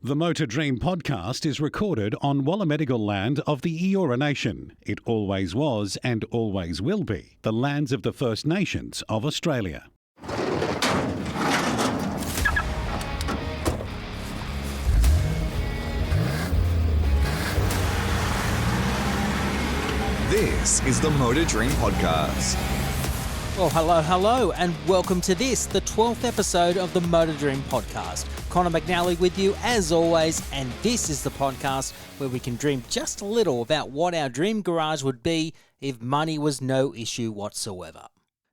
The Motor Dream podcast is recorded on Wallamedigal land of the Eora Nation. It always was and always will be the lands of the First Nations of Australia. This is the Motor Dream podcast. Well, hello, and welcome to this, the 12th episode of the Motor Dream podcast. Conor McNally with you, as always, and this is the podcast where we can dream just a little about what our dream garage would be if money was no issue whatsoever.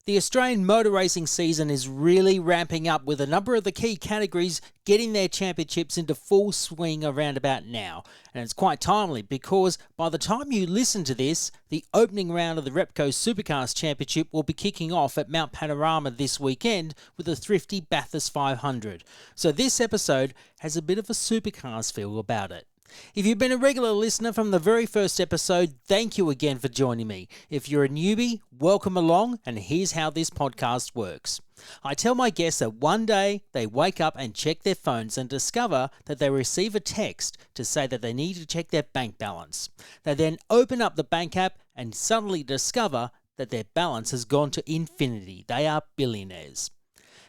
The Australian motor racing season is really ramping up, with a number of the key categories getting their championships into full swing around about now. And it's quite timely because by the time you listen to this, the opening round of the Repco Supercars Championship will be kicking off at Mount Panorama this weekend with a thrifty Bathurst 500. So this episode has a bit of a Supercars feel about it. If you've been a regular listener from the very first episode, thank you again for joining me. If you're a newbie, welcome along, and here's how this podcast works. I tell my guests that one day they wake up and check their phones and discover that they receive a text to say that they need to check their bank balance. They then open up the bank app and suddenly discover that their balance has gone to infinity. They are billionaires.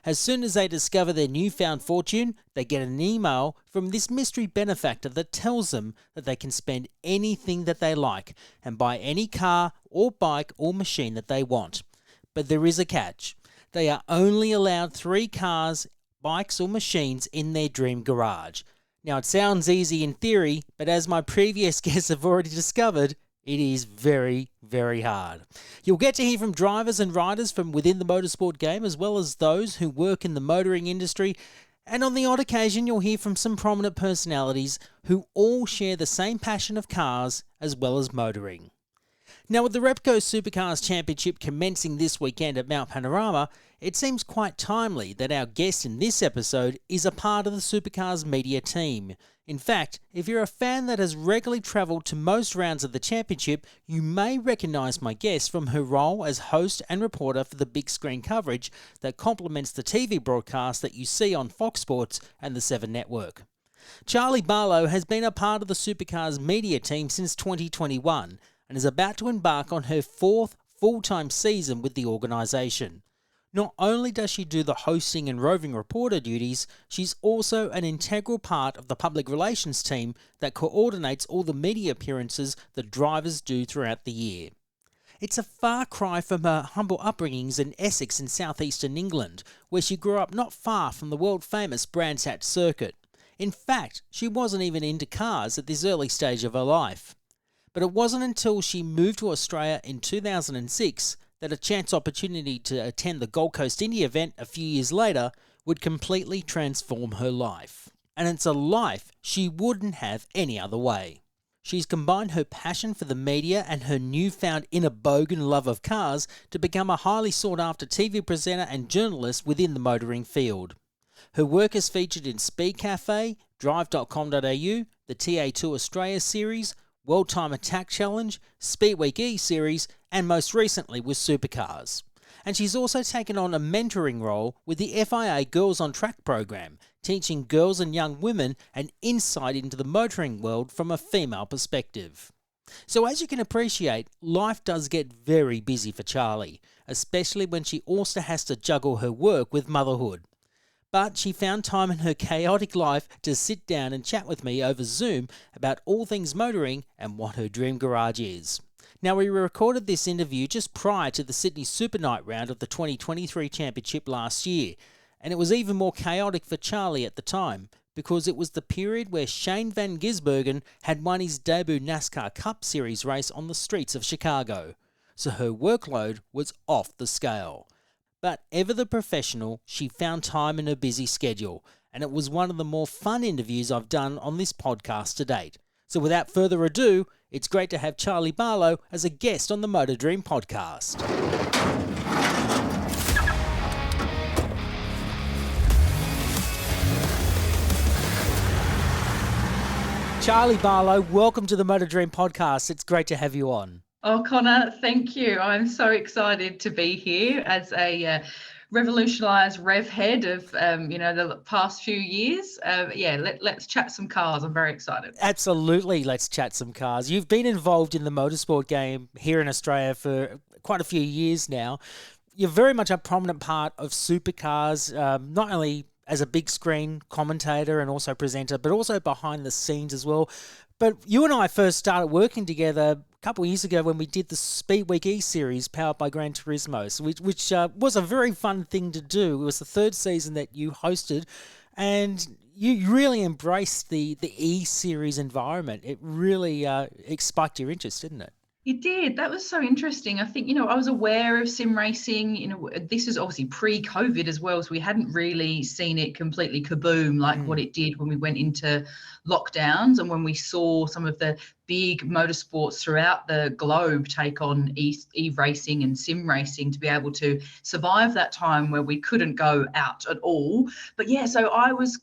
As soon as they discover their newfound fortune, they get an email from this mystery benefactor that tells them that they can spend anything that they like and buy any car or bike or machine that they want. But there is a catch. They are only allowed 3 cars, bikes or machines in their dream garage. Now, it sounds easy in theory, but as my previous guests have already discovered, it is very, very hard. You'll get to hear from drivers and riders from within the motorsport game, as well as those who work in the motoring industry. And on the odd occasion, you'll hear from some prominent personalities who all share the same passion of cars as well as motoring. Now, with the Repco Supercars Championship commencing this weekend at Mount Panorama, it seems quite timely that our guest in this episode is a part of the Supercars Media team. In fact, if you're a fan that has regularly travelled to most rounds of the championship, you may recognise my guest from her role as host and reporter for the big screen coverage that complements the TV broadcast that you see on Fox Sports and the 7 Network. Charlie Barlow has been a part of the Supercars Media team since 2021 and is about to embark on her 4th full-time season with the organisation. Not only does she do the hosting and roving reporter duties, she's also an integral part of the public relations team that coordinates all the media appearances the drivers do throughout the year. It's a far cry from her humble upbringings in Essex in southeastern England, where she grew up not far from the world-famous Brands Hatch circuit. In fact, she wasn't even into cars at this early stage of her life. But it wasn't until she moved to Australia in 2006 that a chance opportunity to attend the Gold Coast Indy event a few years later would completely transform her life. And it's a life she wouldn't have any other way. She's combined her passion for the media and her newfound inner bogan love of cars to become a highly sought-after TV presenter and journalist within the motoring field. Her work is featured in Speed Cafe, Drive.com.au, the TA2 Australia series, World Time Attack Challenge, Speed Week E Series, and most recently with Supercars. And she's also taken on a mentoring role with the FIA Girls on Track program, teaching girls and young women an insight into the motoring world from a female perspective. So as you can appreciate, life does get very busy for Charlie, especially when she also has to juggle her work with motherhood. But she found time in her chaotic life to sit down and chat with me over Zoom about all things motoring and what her dream garage is. Now, we recorded this interview just prior to the Sydney Super Night round of the 2023 Championship last year, and it was even more chaotic for Charlie at the time because it was the period where Shane Van Gisbergen had won his debut NASCAR Cup Series race on the streets of Chicago, so her workload was off the scale. But ever the professional, she found time in her busy schedule, and it was one of the more fun interviews I've done on this podcast to date. So without further ado, it's great to have Charlie Barlow as a guest on the Motor Dream podcast. Charlie Barlow, welcome to the Motor Dream podcast. It's great to have you on. Oh, Connor, thank you. I'm so excited to be here as a revolutionised rev head of the past few years. Let's chat some cars. I'm very excited. Absolutely, let's chat some cars. You've been involved in the motorsport game here in Australia for quite a few years now. You're very much a prominent part of Supercars, not only as a big screen commentator and also presenter, but also behind the scenes as well. But you and I first started working together a couple of years ago when we did the Speed Week E-Series powered by Gran Turismo, which was a very fun thing to do. It was the third season that you hosted, and you really embraced the E-Series environment. It really spiked your interest, didn't it? It did. That was so interesting. I think, I was aware of sim racing. This is obviously pre-COVID as well, so we hadn't really seen it completely kaboom like what it did when we went into lockdowns and when we saw some of the big motorsports throughout the globe take on e-racing and sim racing to be able to survive that time where we couldn't go out at all. But yeah, so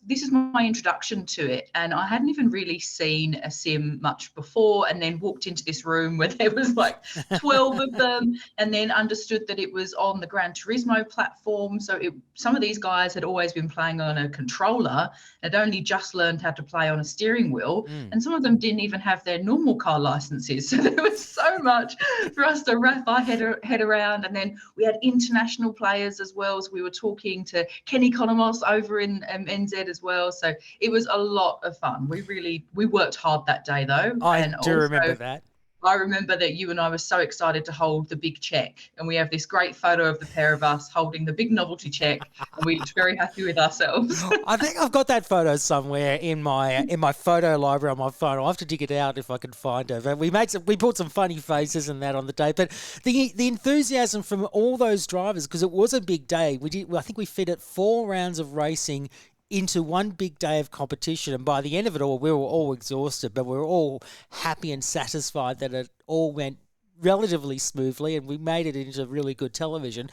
this is my introduction to it, and I hadn't even really seen a sim much before, and then walked into this room where there was like 12 of them, and then understood that it was on the Gran Turismo platform. So some of these guys had always been playing on a controller, had only just learned how to play on a steering wheel, and some of them didn't even have their normal car licenses. So there was so much for us to wrap our head around. And then we had international players as well. So we were talking to Kenny Economos over in NZ as well. So it was a lot of fun. We worked hard that day though. I do remember that. I remember that you and I were so excited to hold the big check, and we have this great photo of the pair of us holding the big novelty check, and we looked very happy with ourselves. I think I've got that photo somewhere in my photo library on my phone. I'll have to dig it out if I can find it. But we put some funny faces and that on the day. But the enthusiasm from all those drivers, because it was a big day. I think we fit 4 rounds of racing into one big day of competition, and by the end of it all, we were all exhausted, but we were all happy and satisfied that it all went relatively smoothly, and we made it into really good television.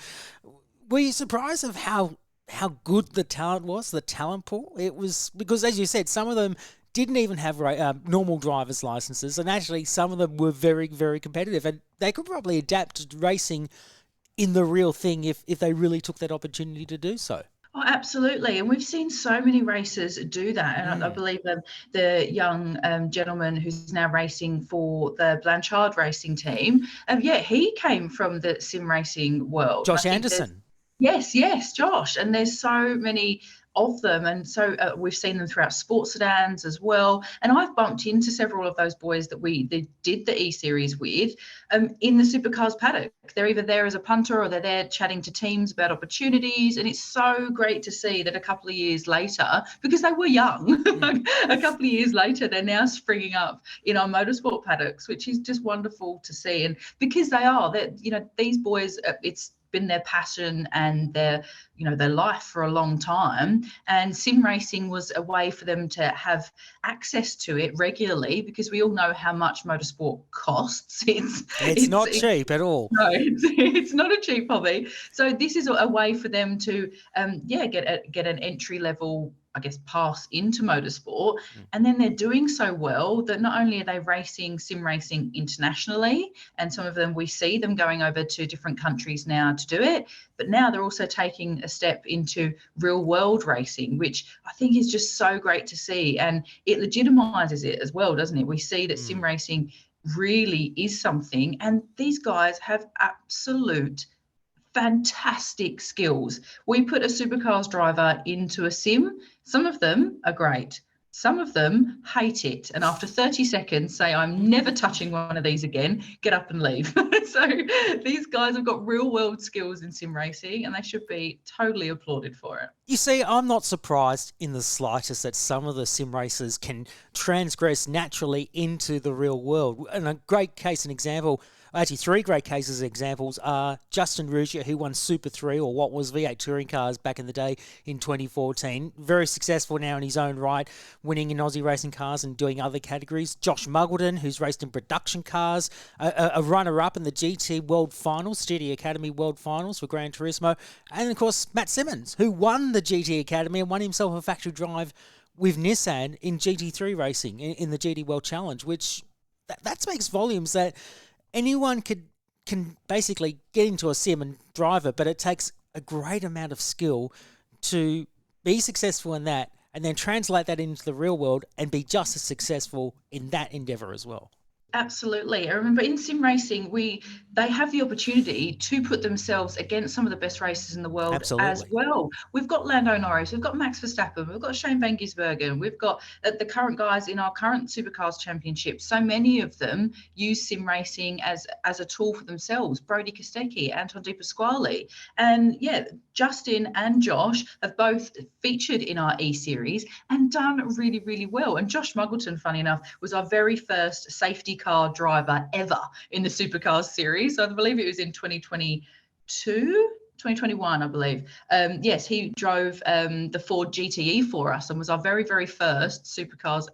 Were you surprised of how good the talent was, the talent pool? It was, because as you said, some of them didn't even have normal driver's licenses, and actually some of them were very, very competitive, and they could probably adapt to racing in the real thing if they really took that opportunity to do so. Oh, absolutely. And we've seen so many racers do that. And I believe the young gentleman who's now racing for the Blanchard racing team, he came from the sim racing world. Josh Anderson. Yes, Josh. And there's so many of them, and so we've seen them throughout sports sedans as well, and I've bumped into several of those boys that they did the E-Series with in the Supercars paddock. They're either there as a punter or they're there chatting to teams about opportunities, and it's so great to see that a couple of years later, because they were young, a couple of years later they're now springing up in our motorsport paddocks, which is just wonderful to see. And because these boys, it's been their passion and their life for a long time, and sim racing was a way for them to have access to it regularly, because we all know how much motorsport costs. It's not cheap at all. No, it's not a cheap hobby. So this is a way for them to get an entry level, I guess, pass into motorsport. And then they're doing so well that not only are they racing sim racing internationally, and some of them, we see them going over to different countries now to do it, but now they're also taking a step into real world racing, which I think is just so great to see. And it legitimizes it as well, doesn't it? We see that sim racing really is something, and these guys have absolute fantastic skills. We put a Supercars driver into a sim. Some of them are great. Some of them hate it, and after 30 seconds say, I'm never touching one of these again, get up and leave. So these guys have got real world skills in sim racing, and they should be totally applauded for it. You see, I'm not surprised in the slightest that some of the sim racers can transgress naturally into the real world. And a great case and example, actually 3 great cases and examples, are Justin Ruggier, who won Super 3, or what was V8 touring cars back in the day in 2014. Very successful now in his own right, winning in Aussie racing cars and doing other categories. Josh Muggleton, who's raced in production cars, a runner-up in the GT World Finals, GT Academy World Finals for Gran Turismo. And, of course, Matt Simmons, who won the GT Academy and won himself a factory drive with Nissan in GT3 racing in the GT World Challenge, which that speaks volumes that anyone can basically get into a sim and drive it, but it takes a great amount of skill to be successful in that and then translate that into the real world and be just as successful in that endeavor as well. Absolutely. I remember in sim racing, they have the opportunity to put themselves against some of the best racers in the world as well. We've got Lando Norris, we've got Max Verstappen, we've got Shane Van Gisbergen, we've got the current guys in our current Supercars Championship. So many of them use sim racing as a tool for themselves. Brody Kostecki, Anton De Pasquale. And yeah, Justin and Josh have both featured in our E-Series and done really, really well. And Josh Muggleton, funny enough, was our very first safety car driver ever in the Supercars series. So I believe it was in 2021, I believe. Yes, he drove the Ford GTE for us and was our very, very first Supercars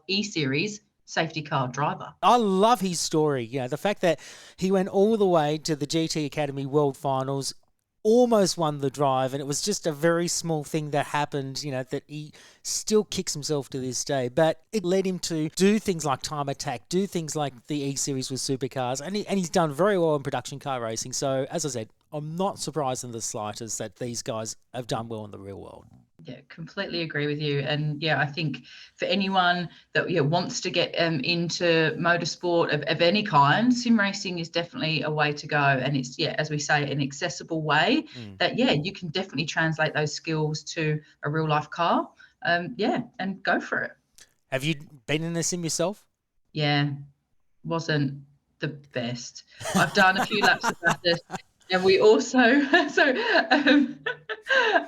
E-Series safety car driver. I love his story. The fact that he went all the way to the GT Academy World Finals, almost won the drive, and it was just a very small thing that happened, that he still kicks himself to this day. But it led him to do things like Time Attack, do things like the E-Series with Supercars, and he's done very well in production car racing. So, as I said, I'm not surprised in the slightest that these guys have done well in the real world. Yeah, completely agree with you. And yeah, I think for anyone that wants to get into motorsport of any kind, sim racing is definitely a way to go. And it's, as we say, an accessible way that, you can definitely translate those skills to a real life car. And go for it. Have you been in a sim yourself? Yeah, wasn't the best. I've done a few laps of that. And we also,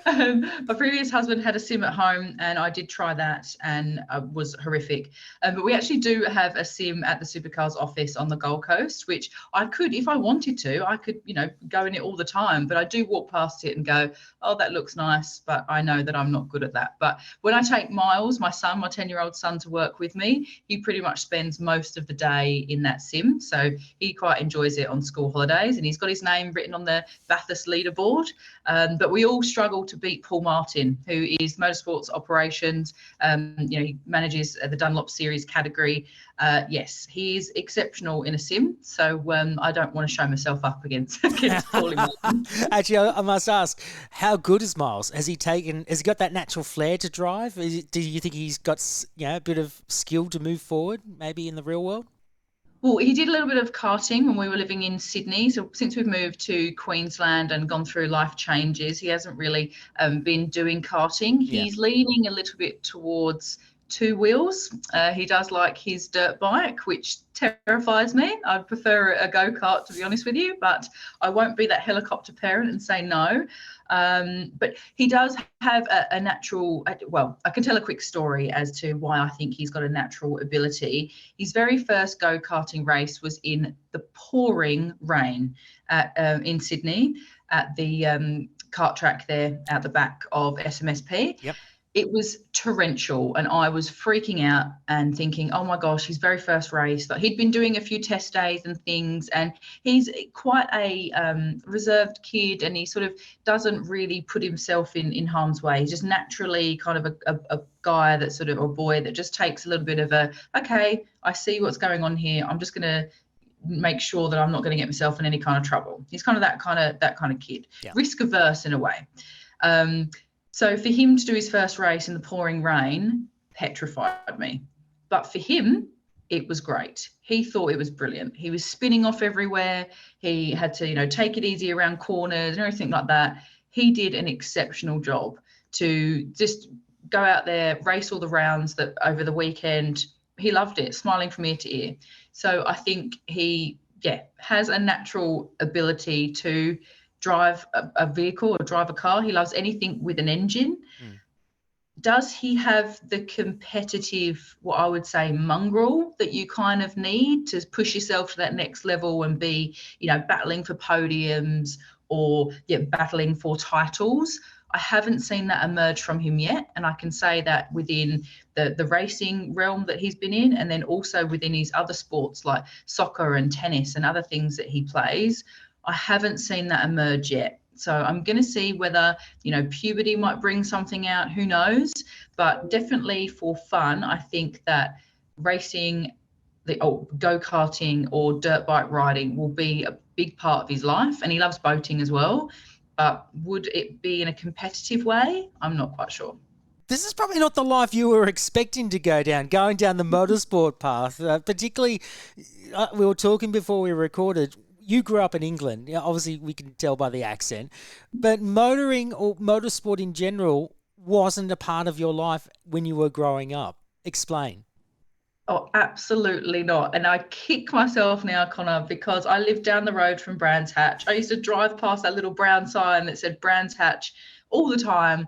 my previous husband had a sim at home and I did try that and was horrific. But we actually do have a sim at the Supercars office on the Gold Coast, which I could, if I wanted to, I could, go in it all the time. But I do walk past it and go, oh, that looks nice. But I know that I'm not good at that. But when I take Miles, my 10-year-old son, to work with me, he pretty much spends most of the day in that sim. So he quite enjoys it on school holidays and he's got his name written on the Bathurst leaderboard, but we all struggle to beat Paul Martin, who is motorsports operations. He manages the Dunlop Series category. Yes, he is exceptional in a sim, so I don't want to show myself up against Paulie Martin. Actually, I must ask, how good is Miles? Has he got that natural flair to drive? Do you think he's got a bit of skill to move forward, maybe in the real world? Well, he did a little bit of karting when we were living in Sydney. So since we've moved to Queensland and gone through life changes, he hasn't really been doing karting. He's leaning a little bit towards two wheels. He does like his dirt bike, which terrifies me. I'd prefer a go-kart, to be honest with you, but I won't be that helicopter parent and say no. But he does have a natural, I can tell a quick story as to why I think he's got a natural ability. His very first go-karting race was in the pouring rain in Sydney at the kart track there at the back of SMSP. Yep. It was torrential and I was freaking out and thinking, oh my gosh, his very first race. But he'd been doing a few test days and things, and he's quite a reserved kid and he sort of doesn't really put himself in harm's way. He's just naturally kind of a guy that sort of, or boy that just takes a little bit of okay, I see what's going on here. I'm just going to make sure that I'm not going to get myself in any kind of trouble. He's kind of that kind of kid, risk averse in a way. So for him to do his first race in the pouring rain petrified me. But for him, it was great. He thought it was brilliant. He was spinning off everywhere. He had to, take it easy around corners and everything like that. He did an exceptional job to just go out there, race all the rounds that over the weekend. He loved it, smiling from ear to ear. So I think he, has a natural ability to drive a vehicle or drive a car. He loves anything with an engine. Does he have the competitive, what I would say, mongrel that you kind of need to push yourself to that next level and be, battling for podiums or battling for titles? I haven't seen that emerge from him yet. And I can say that within the racing realm that he's been in, and then also within his other sports like soccer and tennis and other things that he plays, I haven't seen that emerge yet. So I'm going to see whether, puberty might bring something out, who knows, but definitely for fun, I think that racing go-karting or dirt bike riding will be a big part of his life, and he loves boating as well. But would it be in a competitive way? I'm not quite sure. This is probably not the life you were expecting to go down, going down the motorsport path. Particularly, we were talking before we recorded, you grew up in England. Obviously, we can tell by the accent. But motoring or motorsport in general wasn't a part of your life when you were growing up. Explain. Oh, absolutely not. And I kick myself now, Connor, because I lived down the road from Brands Hatch. I used to drive past that little brown sign that said Brands Hatch all the time.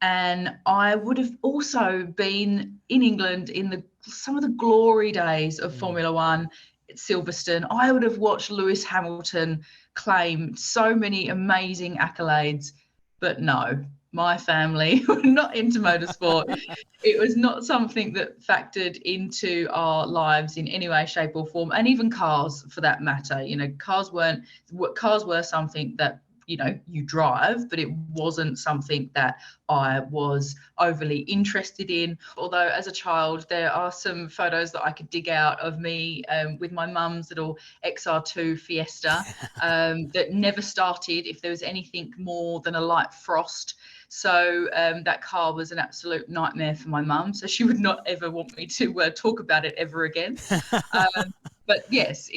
And I would have also been in England in some of the glory days of Formula One at Silverstone. I would have watched Lewis Hamilton claim so many amazing accolades, but no. My family were not into motorsport. It was not something that factored into our lives in any way, shape or form, and even cars for that matter. Cars were something that, you drive, but it wasn't something that I was overly interested in. Although as a child, there are some photos that I could dig out of me with my mum's little XR2 Fiesta that never started if there was anything more than a light frost. So that car was an absolute nightmare for my mum. So she would not ever want me to talk about it ever again. But yes,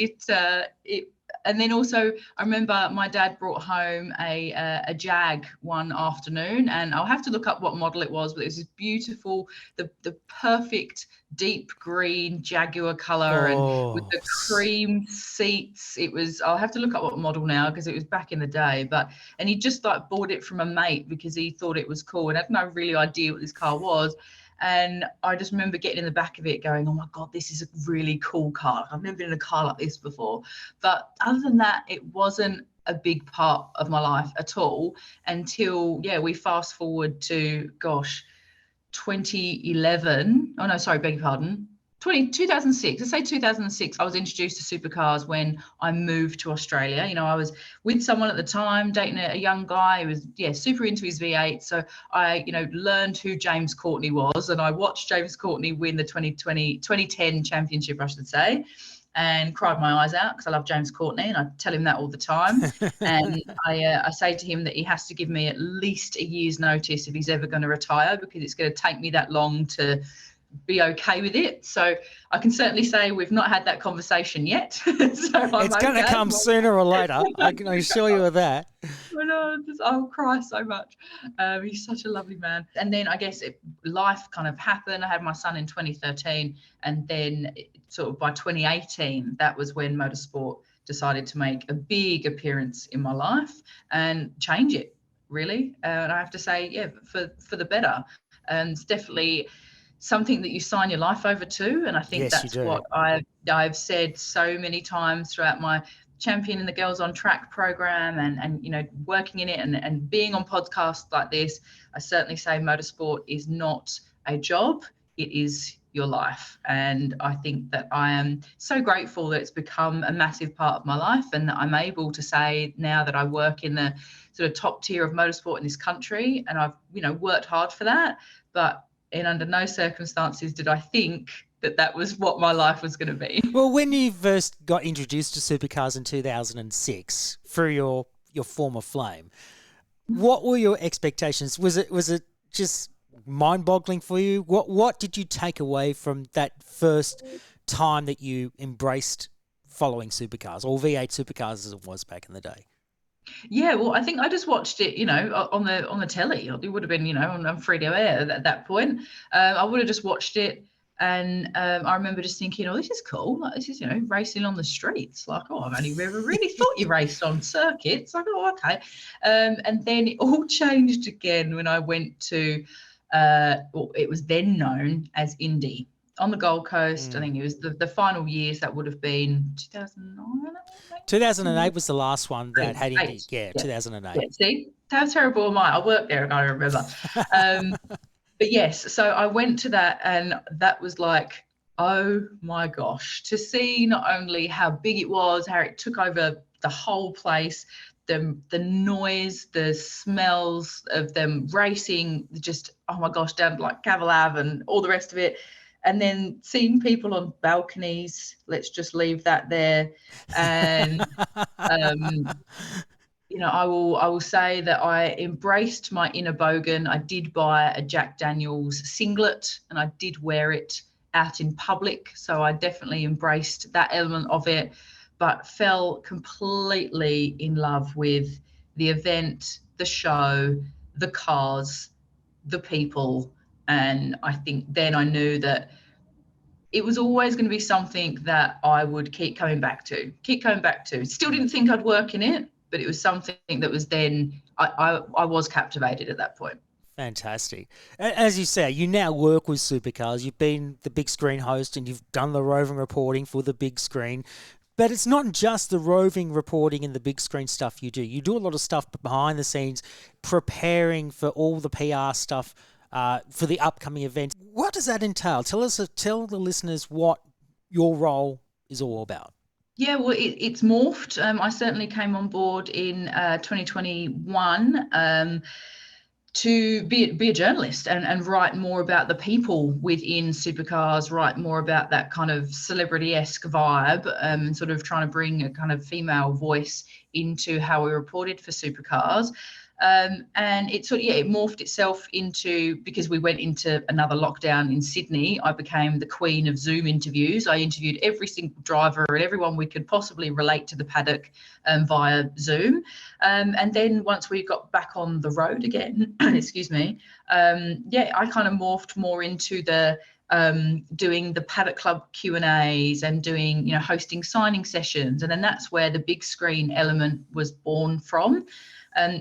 and then also I remember my dad brought home a Jag one afternoon, and I'll have to look up what model it was, but it was this beautiful, the perfect deep green Jaguar color and with the cream seats. I'll have to look up what model now because it was back in the day, and he just bought it from a mate because he thought it was cool and had no really idea what this car was. And I just remember getting in the back of it going, oh my God, this is a really cool car. I've never been in a car like this before. But other than that, it wasn't a big part of my life at all until, we fast forward to, 2011. Oh no, sorry, beg your pardon. 2006. Let's say 2006. I was introduced to supercars when I moved to Australia. I was with someone at the time, dating a young guy who was, super into his V8. So I, learned who James Courtney was, and I watched James Courtney win the 2010 championship, I should say, and cried my eyes out because I love James Courtney, and I tell him that all the time. And I say to him that he has to give me at least a year's notice if he's ever going to retire, because it's going to take me that long to be okay with it. So I can certainly say we've not had that conversation yet. So it's going to come sooner or later. I can assure you of that. I'll cry so much. He's such a lovely man. And then I guess life kind of happened. I had my son in 2013, and then sort of by 2018, that was when motorsport decided to make a big appearance in my life and change it, really. And I have to say, for the better. And it's definitely something that you sign your life over to. And I think that's what I've said so many times throughout my Champion in the Girls on Track program and working in it and being on podcasts like this. I certainly say motorsport is not a job, it is your life. And I think that I am so grateful that it's become a massive part of my life, and that I'm able to say now that I work in the sort of top tier of motorsport in this country, and I've worked hard for that, but in under no circumstances did I think that was what my life was going to be. Well, when you first got introduced to supercars in 2006 through your former flame, what were your expectations? Was it just mind-boggling for you? What did you take away from that first time that you embraced following supercars, or V8 supercars as it was back in the day? Yeah, well, I think I just watched it, on the telly. It would have been, on free to air at that point. I would have just watched it, and I remember just thinking, oh, this is cool. Like, this is, racing on the streets. Like, oh, I've only ever really thought you raced on circuits. Like, oh, okay. And then it all changed again when I went to, it was then known as Indy on the Gold Coast. I think it was the final years. That would have been 2009. 2008 was the last one that had Indy. Yeah, 2008. Yeah, see, how terrible am I? I worked there and I remember. But yes, so I went to that, and that was like, oh my gosh, to see not only how big it was, how it took over the whole place, the noise, the smells of them racing, just, oh my gosh, down like Caval Ave and all the rest of it. and then seeing people on balconies, let's just leave that there. And I will say that I embraced my inner bogan. I did buy a Jack Daniels singlet, and I did wear it out in public. So I definitely embraced that element of it, but fell completely in love with the event, the show, the cars, the people. And I think then I knew that it was always going to be something that I would keep coming back to. Still didn't think I'd work in it, but it was something that was then, I was captivated at that point. Fantastic. As you say, you now work with Supercars. You've been the big screen host and you've done the roving reporting for the big screen. But it's not just the roving reporting and the big screen stuff you do. You do a lot of stuff behind the scenes, preparing for all the PR stuff for the upcoming event. What does that entail? Tell the listeners what your role is all about. Yeah, well, it's morphed. I certainly came on board in 2021 to be a journalist and write more about the people within Supercars, write more about that kind of celebrity-esque vibe, and sort of trying to bring a kind of female voice into how we reported for Supercars. And it morphed itself into, because we went into another lockdown in Sydney, I became the queen of Zoom interviews. I interviewed every single driver and everyone we could possibly relate to the paddock via Zoom. And then once we got back on the road again, excuse me, I kind of morphed more into the doing the Paddock Club Q&As and doing, hosting signing sessions. And then that's where the big screen element was born from.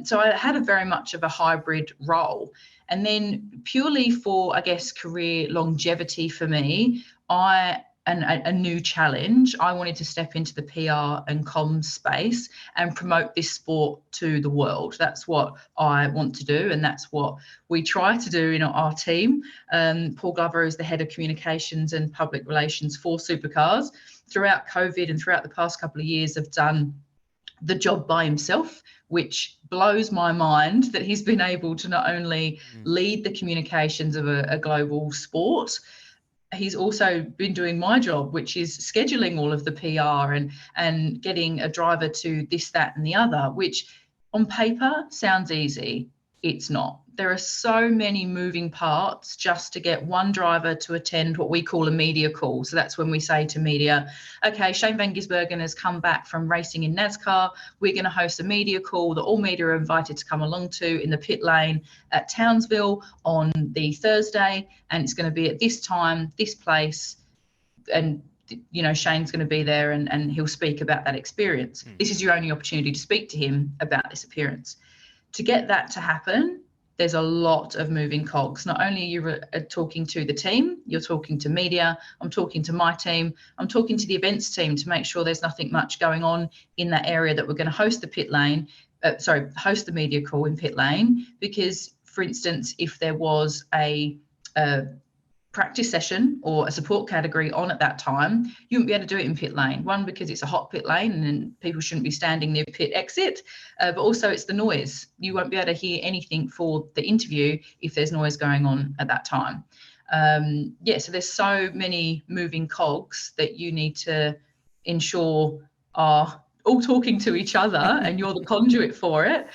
So I had a very much of a hybrid role. And then purely for, I guess, career longevity for me, a new challenge, I wanted to step into the PR and comms space and promote this sport to the world. That's what I want to do, and that's what we try to do in our team. Paul Glover is the head of communications and public relations for Supercars. Throughout COVID and throughout the past couple of years, have done the job by himself, which blows my mind that he's been able to not only lead the communications of a global sport, he's also been doing my job, which is scheduling all of the PR and getting a driver to this, that, and the other, which on paper sounds easy. It's not. There are so many moving parts just to get one driver to attend what we call a media call. So that's when we say to media, okay, Shane Van Gisbergen has come back from racing in NASCAR. We're going to host a media call that all media are invited to come along to in the pit lane at Townsville on the Thursday. And it's going to be at this time, this place. And Shane's going to be there and he'll speak about that experience. This is your only opportunity to speak to him about this appearance. To get that to happen, there's a lot of moving cogs. Not only are you talking to the team, you're talking to media, I'm talking to my team, I'm talking to the events team to make sure there's nothing much going on in that area that we're going to host the host the media call in pit lane. Because, for instance, if there was a practice session or a support category on at that time, you wouldn't be able to do it in pit lane. One, because it's a hot pit lane and people shouldn't be standing near pit exit, but also it's the noise. You won't be able to hear anything for the interview if there's noise going on at that time. So there's so many moving cogs that you need to ensure are all talking to each other and you're the conduit for it.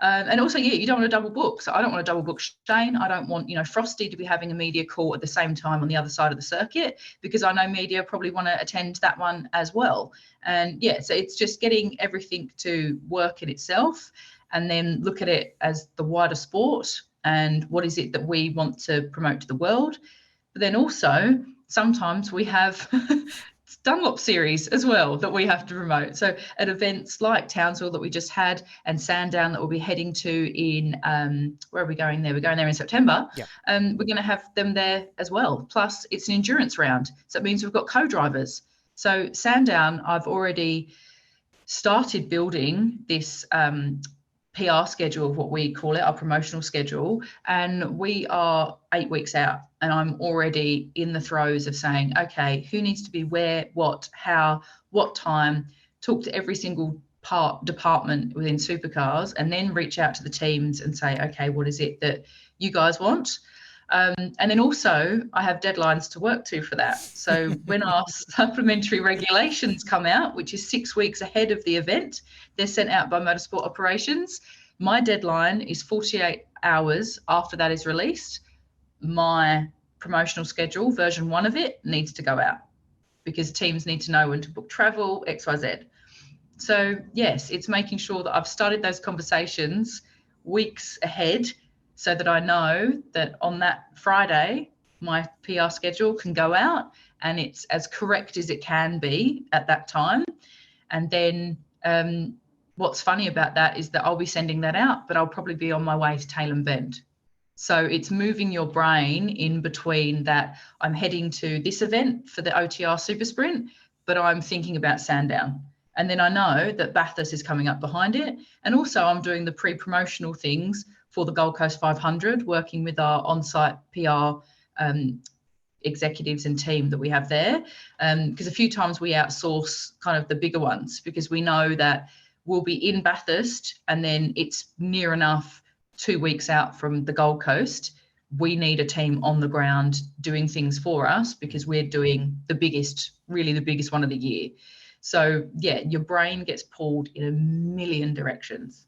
And also, you don't want to double book. So I don't want to double book Shane. I don't want, Frosty to be having a media call at the same time on the other side of the circuit, because I know media probably want to attend that one as well. And so it's just getting everything to work in itself and then look at it as the wider sport and what is it that we want to promote to the world. But then also, sometimes we have Dunlop series as well that we have to promote. So at events like Townsville that we just had and Sandown that we'll be heading to in, where are we going there? We're going there in September. Yeah. We're going to have them there as well. Plus it's an endurance round. So it means we've got co-drivers. So Sandown, I've already started building this PR schedule, what we call it, our promotional schedule. And we are 8 weeks out and I'm already in the throes of saying, okay, who needs to be where, what, how, what time, talk to every single department within Supercars and then reach out to the teams and say, okay, what is it that you guys want? And then also I have deadlines to work to for that. So when our supplementary regulations come out, which is 6 weeks ahead of the event, they're sent out by Motorsport Operations. My deadline is 48 hours after that is released. My promotional schedule, version 1 of it, needs to go out because teams need to know when to book travel, XYZ. So yes, it's making sure that I've started those conversations weeks ahead so that I know that on that Friday, my PR schedule can go out and it's as correct as it can be at that time. And then what's funny about that is that I'll be sending that out, but I'll probably be on my way to Tailem Bend. So it's moving your brain in between that I'm heading to this event for the OTR Super Sprint, but I'm thinking about Sandown. And then I know that Bathurst is coming up behind it. And also I'm doing the pre-promotional things for the Gold Coast 500, working with our on-site PR executives and team that we have there. Because a few times we outsource kind of the bigger ones because we know that we'll be in Bathurst and then it's near enough 2 weeks out from the Gold Coast. We need a team on the ground doing things for us because we're doing the biggest one of the year. So yeah, your brain gets pulled in a million directions,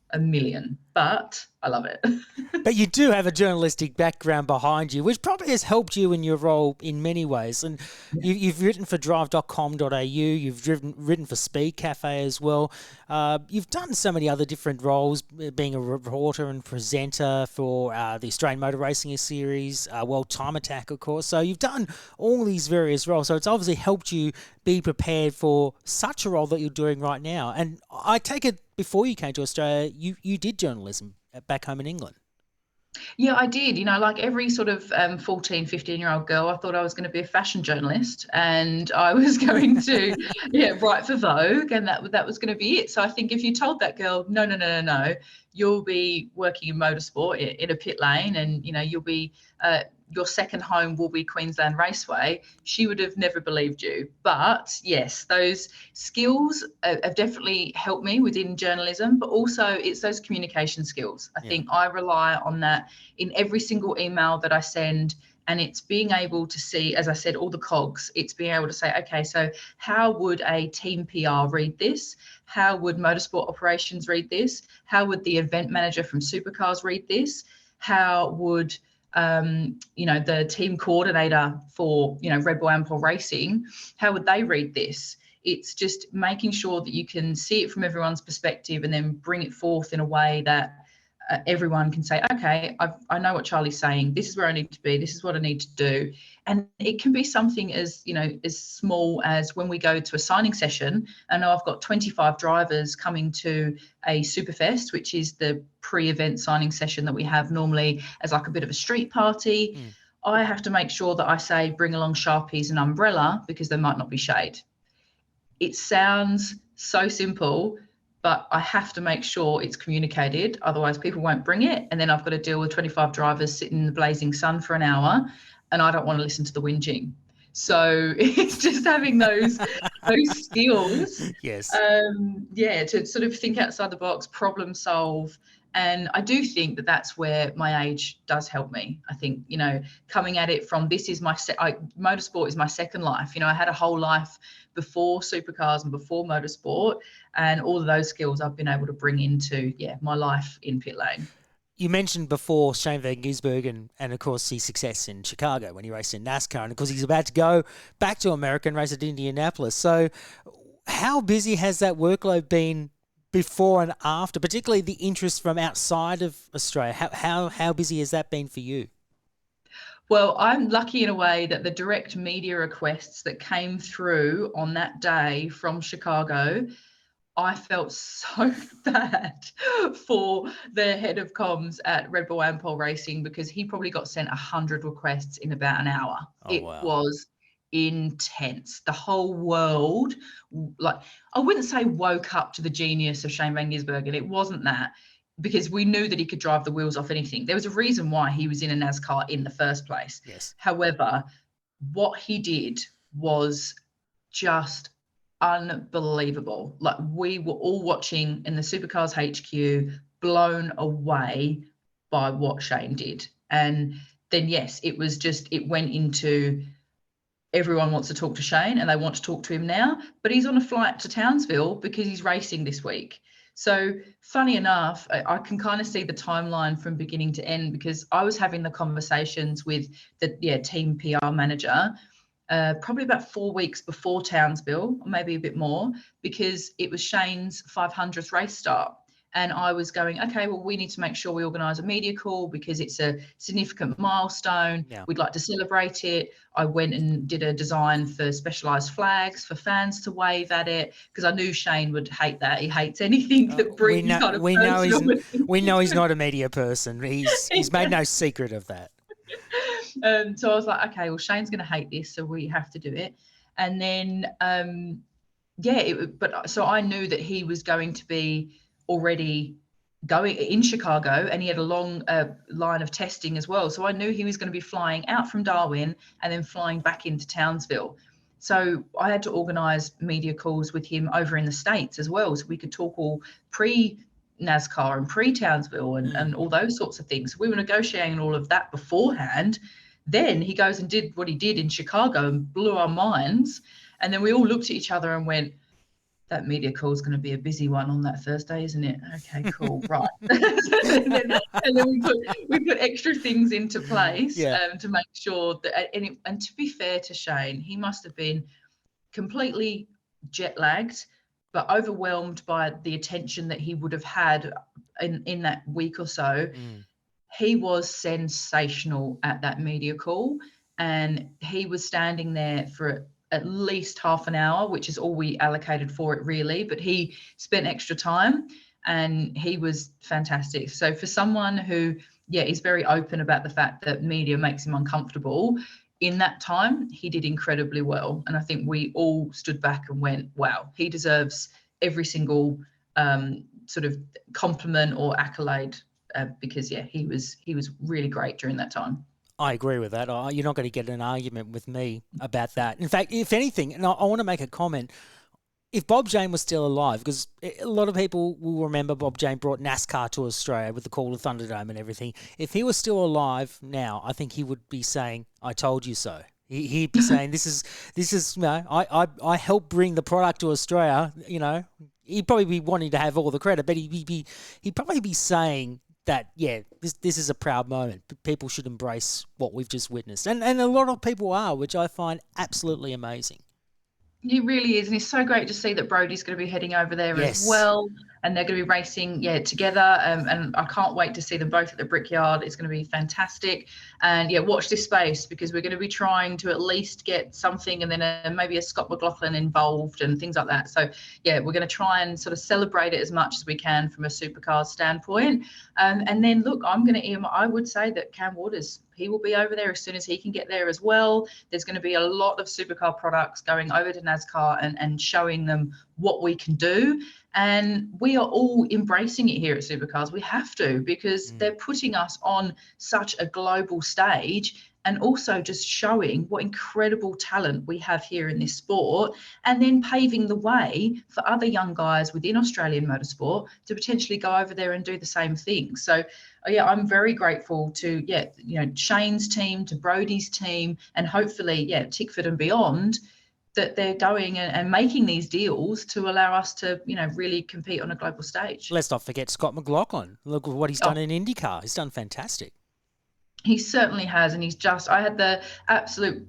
but I love it. But you do have a journalistic background behind you, which probably has helped you in your role in many ways. And you've written for drive.com.au, you've written for Speed Cafe as well. You've done so many other different roles, being a reporter and presenter for the Australian Motor Racing Series, World Time Attack, of course. So you've done all these various roles. So it's obviously helped you be prepared for such a role that you're doing right now. And I take it before you came to Australia, you did journalism back home in England. Yeah, I did. You know, like every sort of 14, 15-year-old girl, I thought I was going to be a fashion journalist and I was going to write for Vogue, and that was going to be it. So I think if you told that girl, no, you'll be working in motorsport in a pit lane and, you know, you'll be your second home will be Queensland Raceway, she would have never believed you. But yes, those skills have definitely helped me within journalism, but also it's those communication skills. I think I rely on that in every single email that I send. And it's being able to see, as I said, all the cogs. It's being able to say, okay, so how would a team PR read this? How would Motorsport Operations read this? How would the event manager from Supercars read this? How would the team coordinator for, Red Bull Ampol Racing, how would they read this? It's just making sure that you can see it from everyone's perspective and then bring it forth in a way that everyone can say, okay, I know what Charlie's saying. This is where I need to be. This is what I need to do. And it can be something as small as when we go to a signing session. I know I've got 25 drivers coming to a Superfest, which is the pre-event signing session that we have normally as like a bit of a street party. I have to make sure that I say, bring along Sharpies and umbrella because there might not be shade. It sounds so simple, but I have to make sure it's communicated. Otherwise, people won't bring it. And then I've got to deal with 25 drivers sitting in the blazing sun for an hour, and I don't want to listen to the whinging. So it's just having those skills. Yes. To sort of think outside the box, problem solve. And I do think that that's where my age does help me. I think, coming at it from this is motorsport is my second life. I had a whole life before supercars and before motorsport, and all of those skills I've been able to bring into, my life in pit lane. You mentioned before Shane Van Gisbergen and of course his success in Chicago when he raced in NASCAR, and of course he's about to go back to America and race at Indianapolis. So how busy has that workload been before and after, particularly the interest from outside of Australia? How busy has that been for you? Well, I'm lucky in a way that the direct media requests that came through on that day from Chicago, I felt so bad for the head of comms at Red Bull Ampol Racing because he probably got sent 100 requests in about an hour. Wow. Was intense. The whole world, I wouldn't say woke up to the genius of Shane Van Gisbergen. It wasn't that, because we knew that he could drive the wheels off anything. There was a reason why he was in a NASCAR in the first place. Yes. However, what he did was just unbelievable. Like, we were all watching in the Supercars HQ, blown away by what Shane did. And then yes, it went into everyone wants to talk to Shane and they want to talk to him now, but he's on a flight to Townsville because he's racing this week. So funny enough, I can kind of see the timeline from beginning to end, because I was having the conversations with the team PR manager probably about 4 weeks before Townsville, or maybe a bit more, because it was Shane's 500th race start. And I was going, okay, well, we need to make sure we organise a media call because it's a significant milestone. Yeah. We'd like to celebrate it. I went and did a design for specialised flags for fans to wave at it, because I knew Shane would hate that. He hates anything that brings kind of we know he's not a media person. He's made no secret of that. So I was like, okay, well, Shane's going to hate this, so we have to do it. And then, so I knew that he was going to be already going in Chicago, and he had a long line of testing as well. So I knew he was going to be flying out from Darwin and then flying back into Townsville. So I had to organise media calls with him over in the States as well, so we could talk all pre-NASCAR and pre-Townsville and all those sorts of things. We were negotiating all of that beforehand. Then he goes and did what he did in Chicago and blew our minds. And then we all looked at each other and went, that media call is going to be a busy one on that Thursday, isn't it? Okay, cool, right. and then we put extra things into place to make sure that, and to be fair to Shane, he must have been completely jet lagged, but overwhelmed by the attention that he would have had in that week or so. He was sensational at that media call, and he was standing there for at least half an hour, which is all we allocated for it really, but he spent extra time and he was fantastic. So for someone who, is very open about the fact that media makes him uncomfortable, in that time, he did incredibly well. And I think we all stood back and went, wow, he deserves every single sort of compliment or accolade because he was really great during that time. I agree with that. You're not going to get an argument with me about that. In fact, if anything, and I want to make a comment, if Bob Jane was still alive, because a lot of people will remember Bob Jane brought NASCAR to Australia with the Call of Thunderdome and everything. If he was still alive now, I think he would be saying, "I told you so." He'd be saying, "This is, I helped bring the product to Australia." He'd probably be wanting to have all the credit, but he'd probably be saying that, this is a proud moment. People should embrace what we've just witnessed. And a lot of people are, which I find absolutely amazing. He really is, and it's so great to see that Brodie's going to be heading over there as well, and they're going to be racing together, and I can't wait to see them both at the Brickyard. It's going to be fantastic. And watch this space, because we're going to be trying to at least get something, and then maybe a Scott McLaughlin involved and things like that. So we're going to try and sort of celebrate it as much as we can from a Supercars standpoint. And then look, I would say that Cam Waters, he will be over there as soon as he can get there as well. There's going to be a lot of Supercar products going over to NASCAR and showing them what we can do. And we are all embracing it here at Supercars. We have to, because they're putting us on such a global stage, and also just showing what incredible talent we have here in this sport, and then paving the way for other young guys within Australian motorsport to potentially go over there and do the same thing. So I'm very grateful to Shane's team, to Brodie's team, and hopefully Tickford and beyond, that they're going and making these deals to allow us to really compete on a global stage. Let's not forget Scott McLaughlin. Look at what he's done in IndyCar. He's done fantastic. He certainly has, and I had the absolute,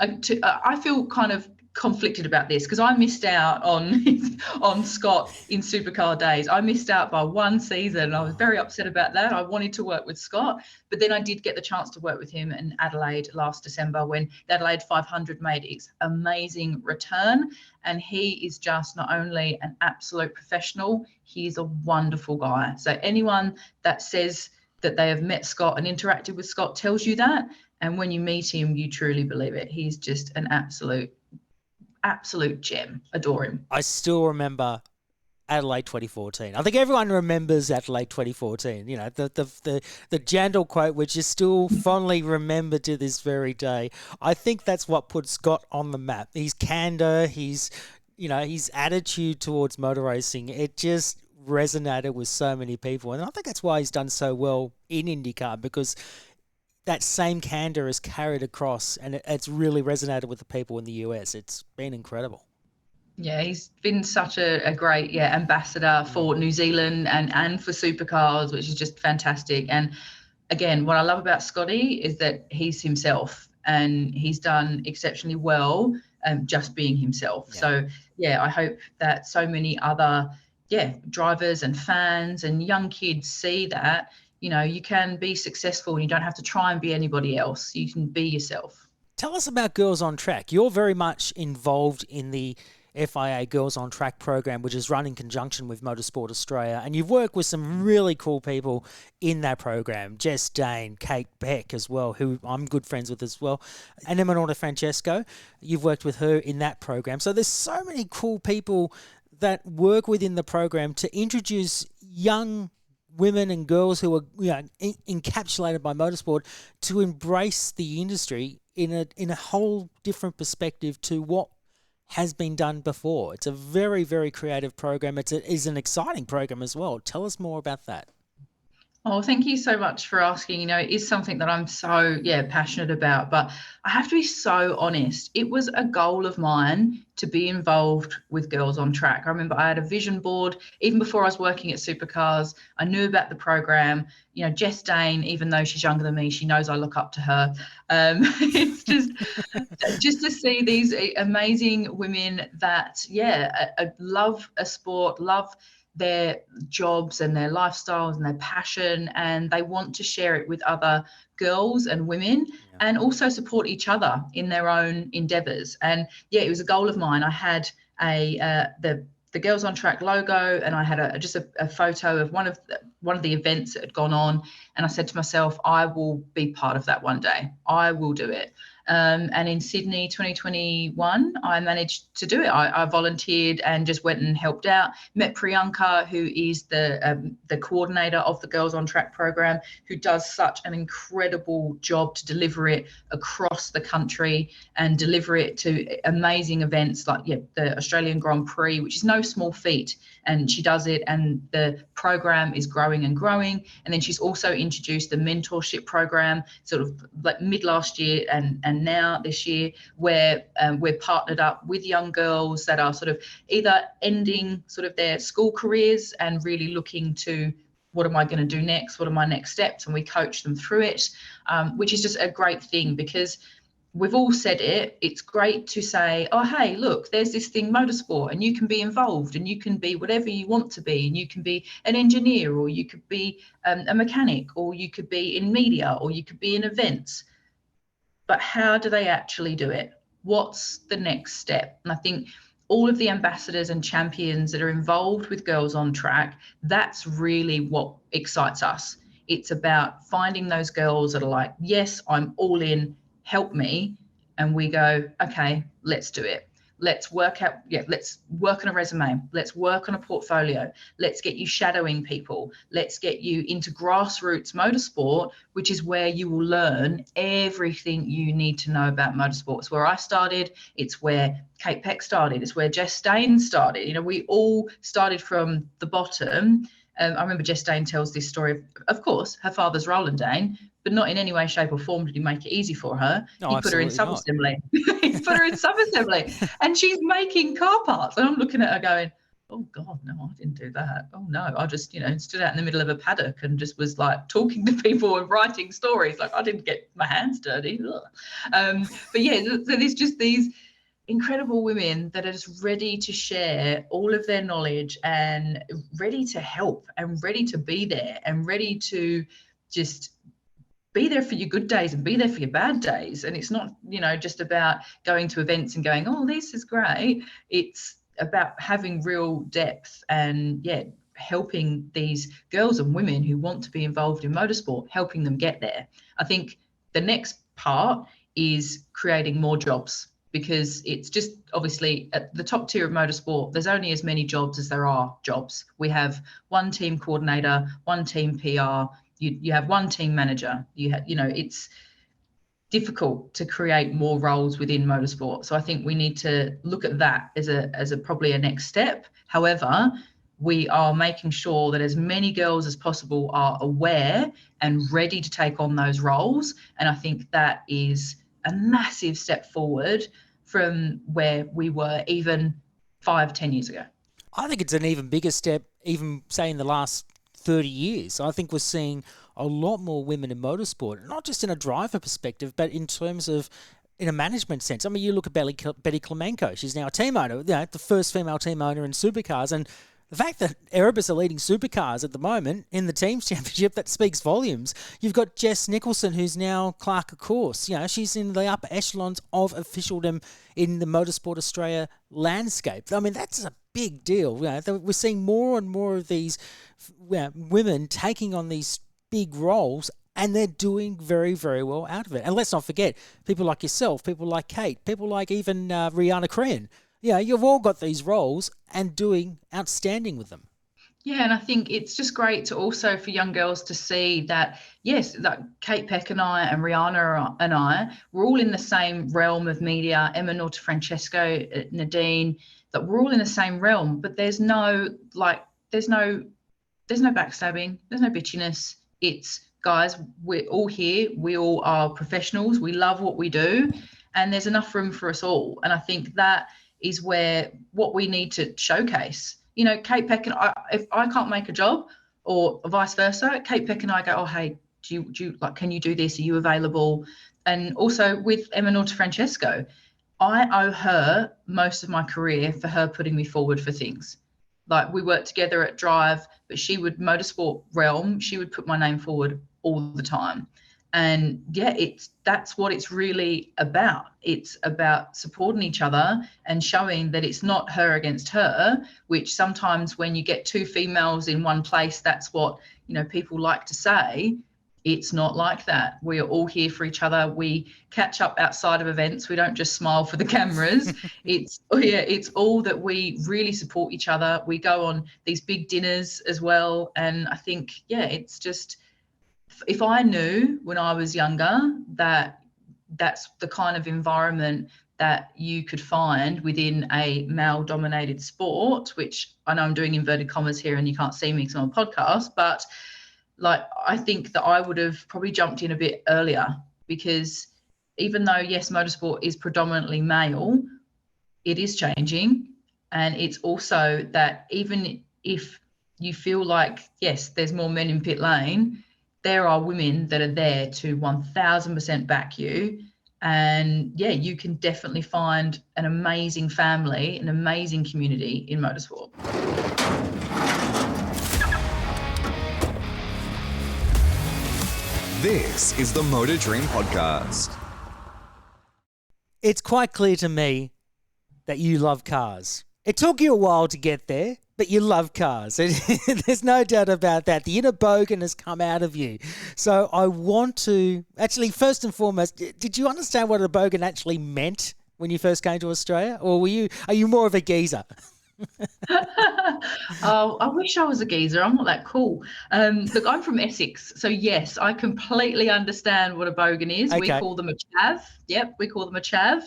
I feel kind of conflicted about this, because I missed out on Scott in Supercar days. I missed out by one season. I was very upset about that. I wanted to work with Scott, but then I did get the chance to work with him in Adelaide last December, when the Adelaide 500 made its amazing return. And he is just not only an absolute professional, he's a wonderful guy. So anyone that says that they have met Scott and interacted with Scott tells you that. And when you meet him, you truly believe it. He's just an absolute gem. Adore him. I still remember Adelaide 2014. I think everyone remembers Adelaide 2014. The Jandal quote, which is still fondly remembered to this very day. I think that's what put Scott on the map. His candor, his attitude towards motor racing, it just resonated with so many people. And I think that's why he's done so well in IndyCar, because that same candor is carried across, and it's really resonated with the people in the US. It's been incredible. Yeah, he's been such a great ambassador for New Zealand and for Supercars, which is just fantastic. And again, what I love about Scotty is that he's himself, and he's done exceptionally well just being himself. Yeah. So I hope that so many other drivers and fans and young kids see that, you know, you can be successful and you don't have to try and be anybody else. You can be yourself. Tell us about Girls on Track. You're very much involved in the FIA Girls on Track program, which is run in conjunction with Motorsport Australia, and you've worked with some really cool people in that program. Jess Dane, Kate Beck as well, who I'm good friends with as well, and Emanuela Francesco. You've worked with her in that program. So there's so many cool people that work within the program to introduce young women and girls who are, you know, encapsulated by motorsport to embrace the industry in a whole different perspective to what has been done before. It's a very, very creative program. It is an exciting program as well. Tell us more about that. Oh, thank you so much for asking. You know, it is something that I'm so, passionate about, but I have to be so honest. It was a goal of mine to be involved with Girls on Track. I remember I had a vision board, even before I was working at Supercars. I knew about the program. You know, Jess Dane, even though she's younger than me, she knows I look up to her. It's just to see these amazing women that, love a sport, love their jobs and their lifestyles and their passion, and they want to share it with other girls and women and also support each other in their own endeavors. And it was a goal of mine. I had the Girls on Track logo, and I had a photo of one of the events that had gone on, and I said to myself, I will be part of that one day. I will do it. And in Sydney 2021, I managed to do it. I volunteered and just went and helped out. Met Priyanka, who is the coordinator of the Girls on Track program, who does such an incredible job to deliver it across the country and deliver it to amazing events like the Australian Grand Prix, which is no small feat. And she does it, and the program is growing and growing. And then she's also introduced the mentorship program sort of like mid last year and now this year, where we're partnered up with young girls that are sort of either ending sort of their school careers and really looking to, what am I going to do next? What are my next steps? And we coach them through it, which is just a great thing, because we've all said it. It's great to say, oh, hey, look, there's this thing, motorsport, and you can be involved and you can be whatever you want to be. And you can be an engineer, or you could be a mechanic, or you could be in media, or you could be in events. But how do they actually do it? What's the next step? And I think all of the ambassadors and champions that are involved with Girls on Track, that's really what excites us. It's about finding those girls that are like, yes, I'm all in, help me. And we go, okay, let's do it. Let's work out, let's work on a resume. Let's work on a portfolio. Let's get you shadowing people. Let's get you into grassroots motorsport, which is where you will learn everything you need to know about motorsport. It's where I started. It's where Kate Peck started. It's where Jess Dane started. You know, we all started from the bottom. I remember Jess Dane tells this story of course, her father's Roland Dane, but not in any way, shape or form did he make it easy for her. No, he put her in sub-assembly. He put her in sub-assembly, and she's making car parts. And I'm looking at her going, oh God, no, I didn't do that. Oh no, I just, stood out in the middle of a paddock and just was like talking to people and writing stories. Like I didn't get my hands dirty. But so there's just these incredible women that are just ready to share all of their knowledge and ready to help and ready to be there and ready to just be there for your good days and be there for your bad days. And it's not, just about going to events and going, oh, this is great. It's about having real depth and helping these girls and women who want to be involved in motorsport, helping them get there. I think the next part is creating more jobs, because it's just obviously at the top tier of motorsport, there's only as many jobs as there are jobs. We have one team coordinator, one team PR, you have one team manager. It's difficult to create more roles within motorsport. So I think we need to look at that as a probably a next step. However, we are making sure that as many girls as possible are aware and ready to take on those roles. And I think that is a massive step forward from where we were even 5-10 years ago. I think it's an even bigger step, even say in the last 30 years. I think we're seeing a lot more women in motorsport, not just in a driver perspective, but in terms of in a management sense. I mean, you look at Betty Klemenko. She's now a team owner, the first female team owner in supercars. And the fact that Erebus are leading supercars at the moment in the teams championship, that speaks volumes. You've got Jess Nicholson, who's now clerk of course. She's in the upper echelons of officialdom in the Motorsport Australia landscape. I mean, that's a big deal. We're seeing more and more of these women taking on these big roles, and they're doing very, very well out of it. And let's not forget, people like yourself, people like Kate, people like even Rihanna Crean. You've all got these roles and doing outstanding with them. Yeah, and I think it's just great to also for young girls to see that, yes, that Kate Peck and I and Rihanna and I, we're all in the same realm of media. Emma Norta-Francesco, Nadine, that we're all in the same realm, but there's no backstabbing, there's no bitchiness. It's, guys, we're all here, we all are professionals, we love what we do, and there's enough room for us all. And I think that is where what we need to showcase. Kate Peck and I, if I can't make a job, or vice versa, Kate Peck and I go, oh, hey, do you can you do this? Are you available? And also with Emma Norta-Francesco, I owe her most of my career for her putting me forward for things. Like, we worked together at Drive, but she would, motorsport realm, she would put my name forward all the time. And that's what it's really about. It's about supporting each other and showing that it's not her against her, which sometimes when you get two females in one place, that's what, people like to say. It's not like that. We are all here for each other. We catch up outside of events. We don't just smile for the cameras. It's all that we really support each other. We go on these big dinners as well. And I think, it's just, if I knew when I was younger that that's the kind of environment that you could find within a male-dominated sport, which I know I'm doing inverted commas here and you can't see me because I'm on a podcast, but I think that I would have probably jumped in a bit earlier, because even though, yes, motorsport is predominantly male, it is changing. And it's also that even if you feel like, yes, there's more men in pit lane, there are women that are there to 1000% back you. And you can definitely find an amazing family, an amazing community in motorsport. This is the Motor Dream Podcast. It's quite clear to me that you love cars. It took you a while to get there, but you love cars. There's no doubt about that. The inner bogan has come out of you. So I want to, actually, first and foremost, did you understand what a bogan actually meant when you first came to Australia? Or are you more of a geezer? Oh, I wish I was a geezer. I'm not that cool. Look, I'm from Essex, so yes, I completely understand what a bogan is. Okay. We call them a chav. Yep, we call them a chav.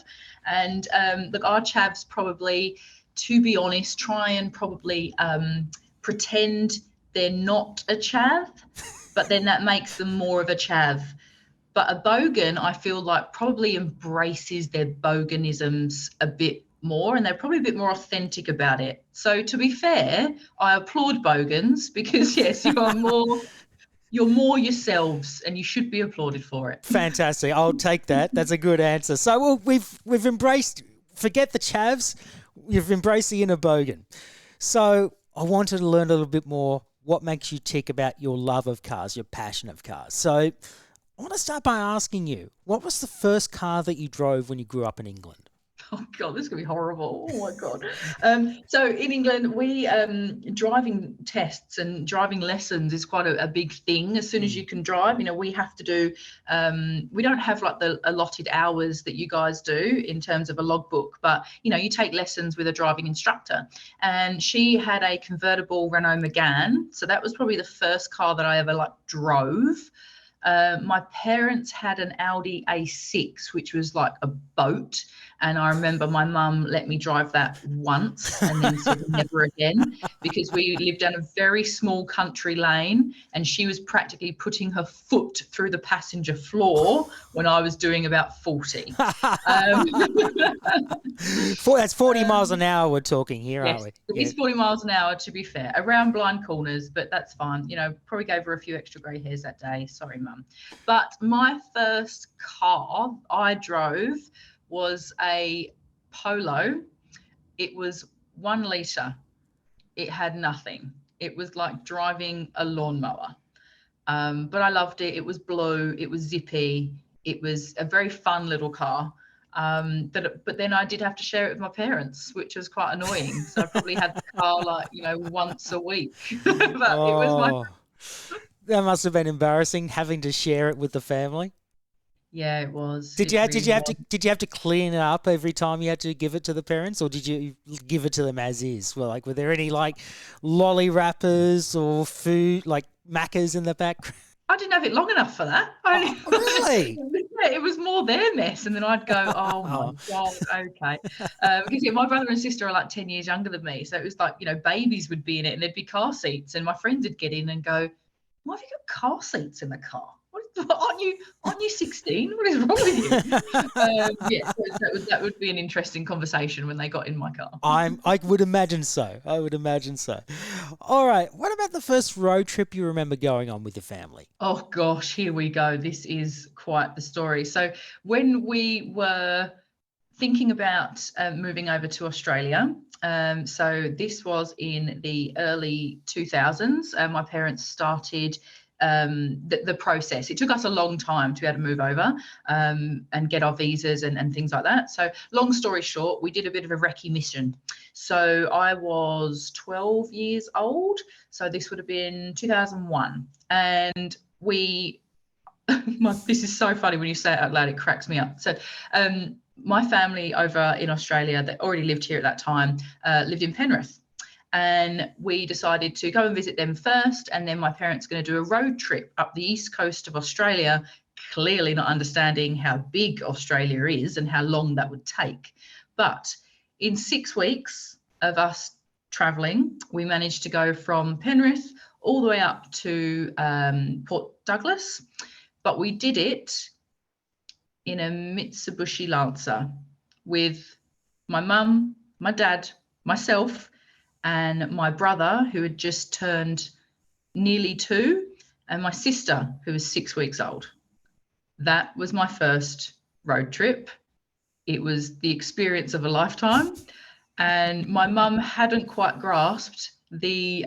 And look, our chavs probably, to be honest, try and probably pretend they're not a chav, but then that makes them more of a chav. But a bogan, I feel like, probably embraces their boganisms a bit more, and they're probably a bit more authentic about it. So to be fair, I applaud bogans, because yes, you're more yourselves, and you should be applauded for it. Fantastic. I'll take that. That's a good answer. So we've embraced, forget the chavs, you've embraced the inner bogan. So I wanted to learn a little bit more what makes you tick about your love of cars, your passion of cars. So I want to start by asking you, what was the first car that you drove when you grew up in England? Oh God, this is gonna be horrible. Oh my God. So in England, we driving tests and driving lessons is quite a big thing. As soon as you can drive, we have to do. We don't have like the allotted hours that you guys do in terms of a logbook, but you take lessons with a driving instructor. And she had a convertible Renault Megane, so that was probably the first car that I ever drove. My parents had an Audi A6, which was like a boat, And I remember my mum let me drive that once and then said never again, because we lived down a very small country lane and she was practically putting her foot through the passenger floor when I was doing about 40. That's 40 miles an hour we're talking here, Yes, aren't at we? least 40 miles an hour, to be fair, around blind corners, but that's fine. Probably gave her a few extra grey hairs that day. Sorry, Mum. But my first car I drove was a Polo. It was 1 litre. It had nothing. It was like driving a lawnmower. But I loved it. It was blue. It was zippy. It was a very fun little car. But then I did have to share it with my parents, which was quite annoying. So I probably had the car once a week. But it was my. That must have been embarrassing having to share it with the family. Yeah, it was. Did you have to clean it up every time you had to give it to the parents, or did you give it to them as is? Well, were there any lolly wrappers or food Maccas in the back? I didn't have it long enough for that. Really? It was more their mess, and then I'd go, "Oh my God, okay." Because my brother and sister are 10 years younger than me, so it was babies would be in it, and there'd be car seats, and my friends would get in and go, "Why have you got car seats in the car? Aren't you 16? What is wrong with you?" So that would be an interesting conversation when they got in my car. I would imagine so. All right. What about the first road trip you remember going on with your family? Oh gosh, here we go. This is quite the story. So when we were thinking about moving over to Australia, so this was in the early 2000s. My parents started the process. It took us a long time to be able to move over and get our visas and things like that. So long story short, we did a bit of a recce mission. So I was 12 years old. So this would have been 2001. And this is so funny when you say it out loud, it cracks me up. So my family over in Australia that already lived here at that time lived in Penrith. And we decided to go and visit them first, and then my parents were going to do a road trip up the east coast of Australia, clearly not understanding how big Australia is and how long that would take. But in 6 weeks of us travelling, we managed to go from Penrith all the way up to Port Douglas, but we did it in a Mitsubishi Lancer with my mum, my dad, myself, and my brother, who had just turned nearly 2, and my sister, who was 6 weeks old. That was my first road trip. It was the experience of a lifetime. And my mum hadn't quite grasped the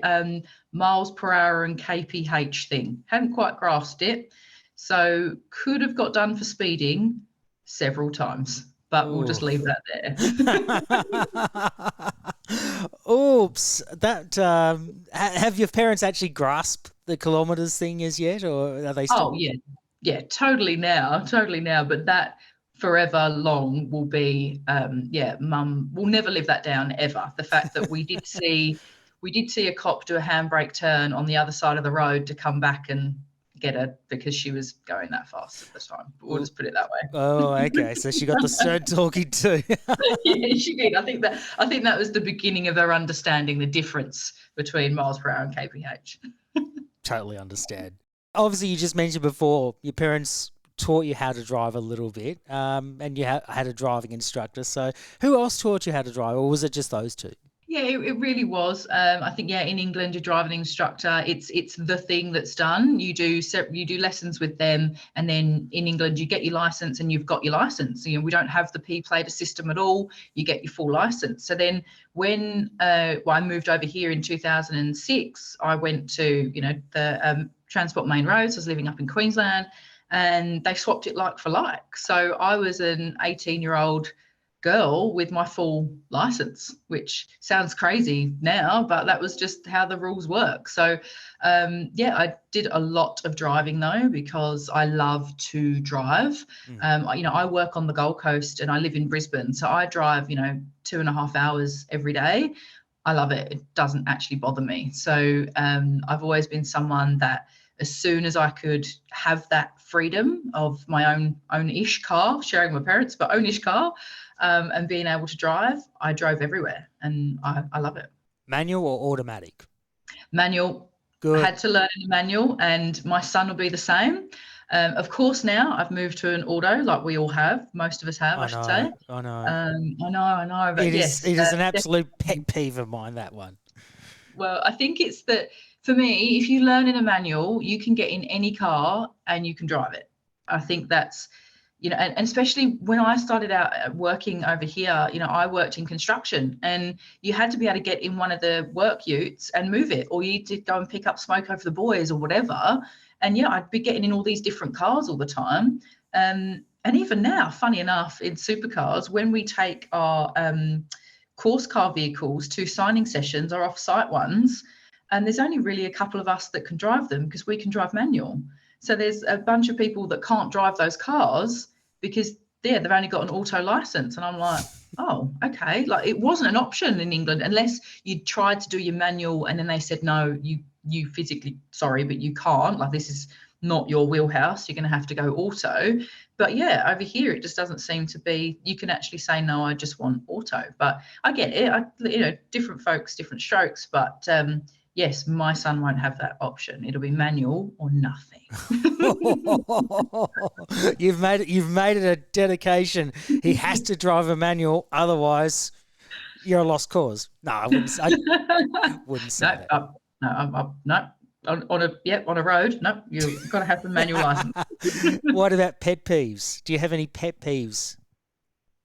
miles per hour and kph thing, hadn't quite grasped it. So could have got done for speeding several times, but we'll just leave that there. Oops. That have your parents actually grasped the kilometres thing as yet, or are they still? Oh yeah, totally now. But that forever long will be, Mum will never live that down ever. The fact that we did see a cop do a handbrake turn on the other side of the road to come back and get her because she was going that fast at the time. We'll just put it that way. Oh, okay. So she got the stern talking too. Yeah, she did. I think that was the beginning of her understanding the difference between miles per hour and kph. Totally understand. Obviously, you just mentioned before your parents taught you how to drive a little bit, and you had a driving instructor. So who else taught you how to drive, or was it just those two? Yeah, it really was. I think, in England, your driving instructor, it's the thing that's done. You do lessons with them, and then in England, you get your license and you've got your license. We don't have the P-plater system at all. You get your full license. So then when I moved over here in 2006, I went to, the Transport Main Roads. I was living up in Queensland, and they swapped it like for like. So I was an 18-year-old girl with my full license, which sounds crazy now, but that was just how the rules work. So I did a lot of driving though, because I love to drive. I work on the Gold Coast and I live in Brisbane, so I drive 2.5 hours every day. I love it. It doesn't actually bother me. So I've always been someone that as soon as I could have that freedom of my own-ish car, sharing with my parents, but own-ish car, and being able to drive, I drove everywhere, and I love it. Manual or automatic? Manual. Good. I had to learn in a manual, and my son will be the same. Of course, now I've moved to an auto, like we all have. Most of us have, I should say. I know. I know. But It yes, is an absolute pet peeve of mine, that one. Well, I think it's that for me, if you learn in a manual, you can get in any car and you can drive it. I think that's, and especially when I started out working over here, I worked in construction, and you had to be able to get in one of the work utes and move it, or you did go and pick up smoke over the boys or whatever. And yeah, I'd be getting in all these different cars all the time. And even now, funny enough, in Supercars, when we take our course car vehicles to signing sessions or off-site ones, and there's only really a couple of us that can drive them because we can drive manual. So there's a bunch of people that can't drive those cars because they've only got an auto license. And I'm like, oh, okay. Like, it wasn't an option in England unless you tried to do your manual and then they said, no, you physically, sorry, but you can't. Like, this is not your wheelhouse. You're going to have to go auto. But yeah, over here, it just doesn't seem to be, you can actually say, no, I just want auto. But I get it. Different folks, different strokes. But yes, my son won't have that option. It'll be manual or nothing. You've made it a dedication. He has to drive a manual, otherwise you're a lost cause. No, I wouldn't say that. No. On a road, no, you've got to have the manual license. What about pet peeves? Do you have any pet peeves?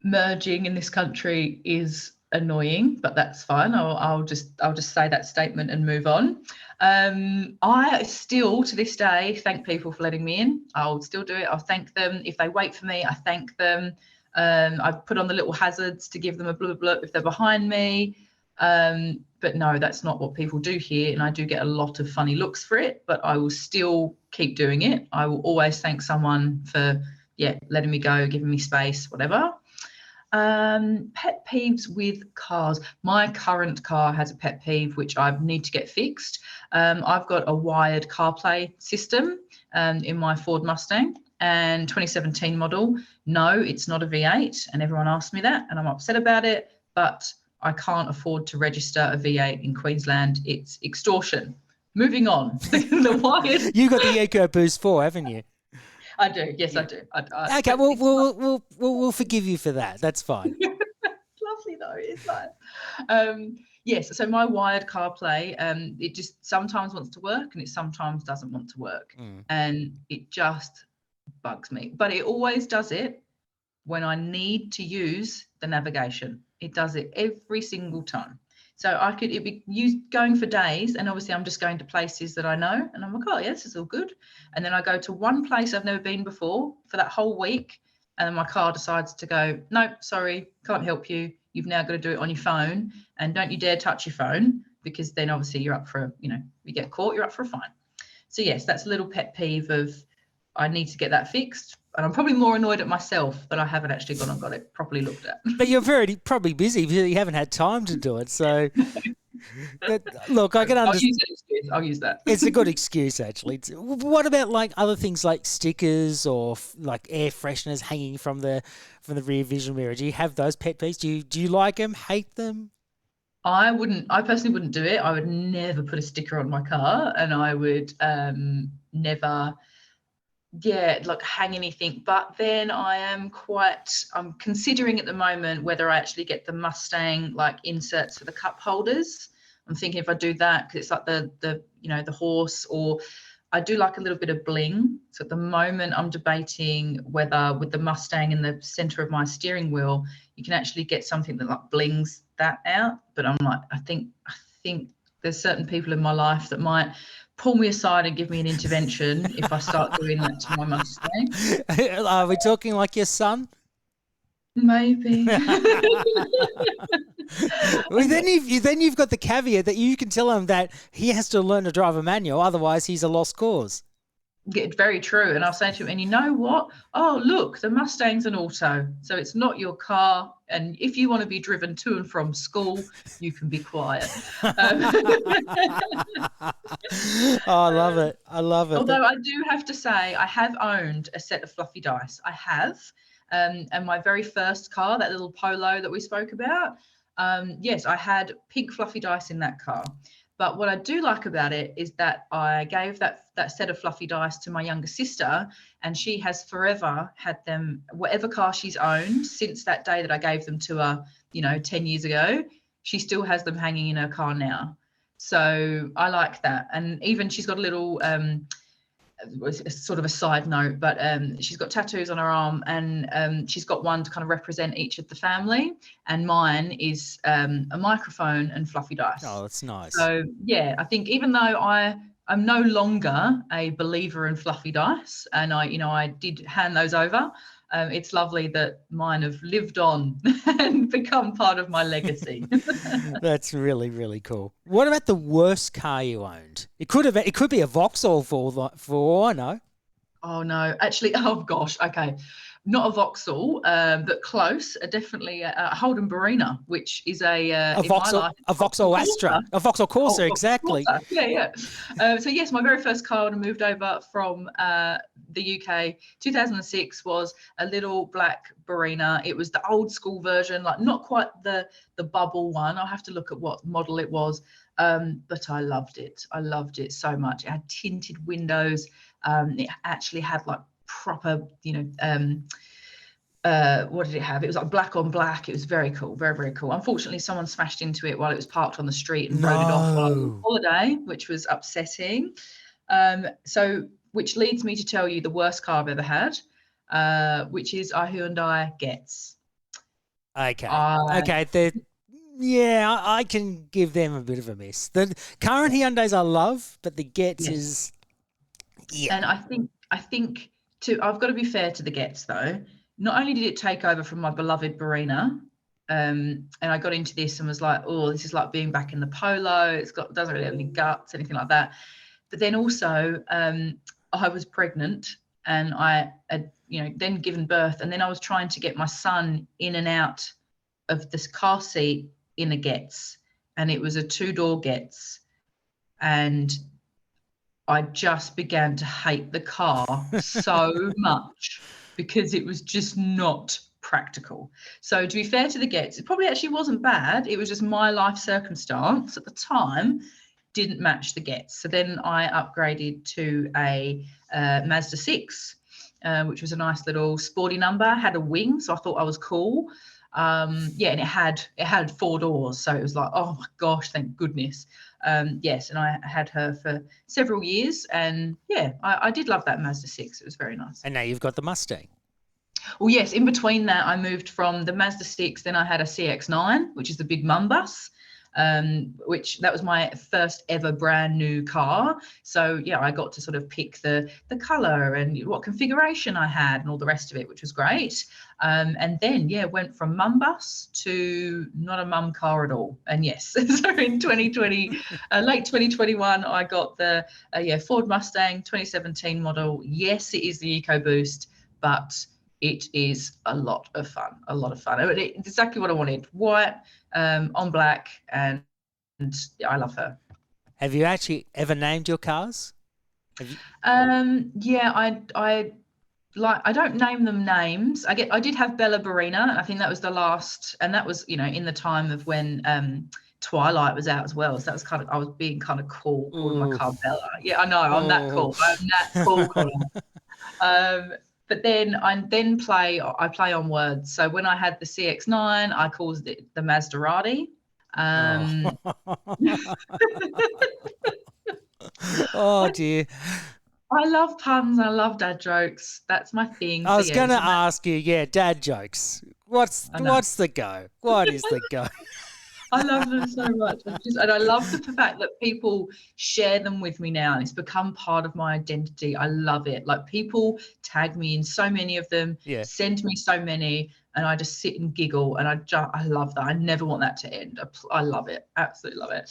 Merging in this country is annoying, but that's fine. I'll just say that statement and move on. I still, to this day, thank people for letting me in. I'll still do it. I'll thank them. If they wait for me, I thank them. I put on the little hazards to give them a blah, blah, blah if they're behind me. But no, that's not what people do here. And I do get a lot of funny looks for it, but I will still keep doing it. I will always thank someone for, letting me go, giving me space, whatever. Pet peeves with cars. My current car has a pet peeve, which I need to get fixed. I've got a wired CarPlay system in my Ford Mustang, and 2017 model. No, it's not a V8. And everyone asks me that, and I'm upset about it, but I can't afford to register a V8 in Queensland. It's extortion. Moving on. The wired. You got the EcoBoost 4, haven't you? I do. Yes, I do. Okay, we'll forgive you for that. That's fine. Lovely though, it's nice. Yes. So my wired CarPlay, it just sometimes wants to work and it sometimes doesn't want to work, and it just bugs me. But it always does it when I need to use the navigation. It does it every single time. So it'd be used going for days, and obviously I'm just going to places that I know, and I'm like, oh yeah, this is all good. And then I go to one place I've never been before for that whole week, and then my car decides to go, no, sorry, can't help you. You've now got to do it on your phone, and don't you dare touch your phone, because then obviously you're up for, you get caught, you're up for a fine. So yes, that's a little pet peeve of, I need to get that fixed. And I'm probably more annoyed at myself that I haven't actually gone and got it properly looked at. But you're probably busy because you haven't had time to do it. So, but look, I can understand. I'll use that. It's a good excuse, actually. What about like other things like stickers or like air fresheners hanging from the rear vision mirror? Do you have those pet peeves? Do you like them? Hate them? I personally wouldn't do it. I would never put a sticker on my car, and I would never. Hang anything. But then I'm considering at the moment whether I actually get the Mustang like inserts for the cup holders. I'm thinking if I do that, because it's like the horse, or I do like a little bit of bling. So at the moment I'm debating whether with the Mustang in the center of my steering wheel, you can actually get something that like blings that out. But I'm like, I think there's certain people in my life that might pull me aside and give me an intervention if I start doing that to my Mustang. Are we talking like your son? Maybe. Well, then you've got the caveat that you can tell him that he has to learn to drive a manual, otherwise he's a lost cause. Very true. And I'll say to him, and you know what? Oh, look, the Mustang's an auto. So it's not your car. And if you want to be driven to and from school, you can be quiet. I love it. I love it. Although I do have to say, I have owned a set of fluffy dice. I have. And my very first car, that little Polo that we spoke about, yes, I had pink fluffy dice in that car. But what I do like about it is that I gave that set of fluffy dice to my younger sister, and she has forever had them, whatever car she's owned since that day that I gave them to her, 10 years ago, she still has them hanging in her car now. So I like that. And even she's got a little, it's sort of a side note, but she's got tattoos on her arm, and she's got one to kind of represent each of the family, and mine is a microphone and fluffy dice. Oh, that's nice. So yeah, I think even though I'm no longer a believer in fluffy dice, and I did hand those over, it's lovely that mine have lived on and become part of my legacy. That's really, really cool. What about the worst car you owned? It could be a Vauxhall for all I know. Oh no, actually, oh gosh, okay. Not a Vauxhall, but close. Definitely a Holden Barina, which is a Vauxhall Astra, a Vauxhall Corsa, exactly. Corsa. Yeah. So yes, my very first car when I moved over from the UK, 2006, was a little black Barina. It was the old school version, like not quite the bubble one. I'll have to look at what model it was, but I loved it. I loved it so much. It had tinted windows. It actually had like proper, what did it have? It was like black on black. It was very cool, very, very cool. Unfortunately, someone smashed into it while it was parked on the street and rode it off while I was on holiday, which was upsetting. So, which leads me to tell you the worst car I've ever had, which is a Hyundai Getz. Okay. I can give them a bit of a miss. The current Hyundais I love, but the Getz is, yeah. And I think I've got to be fair to the Getz though. Not only did it take over from my beloved Barina, and I got into this and was like, oh, this is like being back in the Polo. Doesn't really have any guts, anything like that. But then also, I was pregnant, and I had, then given birth, and then I was trying to get my son in and out of this car seat in a Getz, and it was a 2-door Getz, and I just began to hate the car so much because it was just not practical. So to be fair to the Getz, it probably actually wasn't bad. It was just my life circumstance at the time didn't match the Getz. So then I upgraded to a Mazda 6, which was a nice little sporty number, had a wing, so I thought I was cool. And it had 4 doors, so it was like, oh my gosh, thank goodness. Yes, and I had her for several years, and yeah, I did love that Mazda 6. It was very nice. And now you've got the Mustang. Well, yes, in between that, I moved from the Mazda 6, then I had a CX-9, which is the big mum bus, which that was my first ever brand new car. So yeah, I got to sort of pick the color and what configuration I had and all the rest of it, which was great. And then went from mum bus to not a mum car at all. And yes, so in 2020, late 2021, I got the Ford Mustang 2017 model. Yes, it is the EcoBoost, but it is a lot of fun. It's exactly what I wanted. White, on black, and I love her. Have you actually ever named your cars? I don't name them names. I did have Bella Barina. I think that was the last, and that was, in the time of when Twilight was out as well. So that was I was being kind of cool, calling my car Bella. Yeah, I know, I'm that cool. I'm that cool, Connor. But then I play on words. So when I had the CX-9, I called it the Maserati. Oh dear. I love puns. I love dad jokes. That's my thing. I was going to ask you, dad jokes. What's the go? What is the go? I love them so much. And I love the fact that people share them with me now. And it's become part of my identity. I love it. Like, people tag me in so many of them, send me so many, and I just sit and giggle. And I love that. I never want that to end. I love it. Absolutely love it.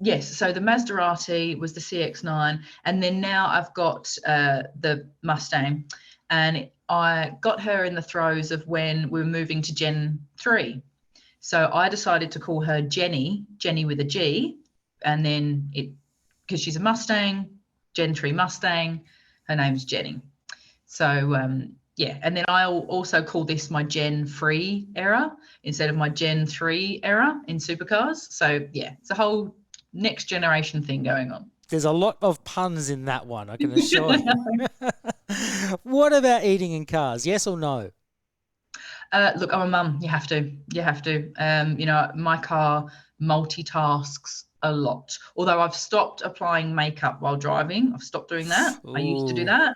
Yes, so the Maserati was the CX-9, and then now I've got the Mustang, and I got her in the throes of when we were moving to Gen 3. So I decided to call her Jenny with a G, and then because she's a Mustang, Gen 3 Mustang, her name's Jenny. So and then I'll also call this my Gen 3 era instead of my Gen 3 era in supercars. So yeah, it's a whole next generation thing going on. There's a lot of puns in that one, I can assure you. What about eating in cars? Yes or no? Look, I'm a mum. You have to. My car multitasks a lot. Although I've stopped applying makeup while driving. I've stopped doing that. Ooh. I used to do that.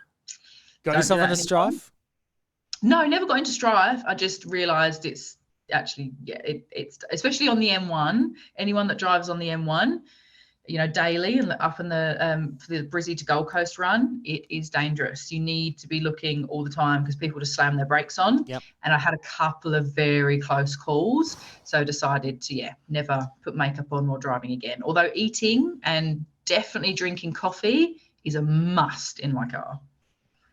Got yourself in a strife? No, never got into strife. I just realised it's actually, it's especially on the M1. Anyone that drives on the M1, daily and up in for the Brizzy to Gold Coast run, it is dangerous. You need to be looking all the time because people just slam their brakes on. Yep. And I had a couple of very close calls, so decided to never put makeup on while driving again. Although eating and definitely drinking coffee is a must in my car.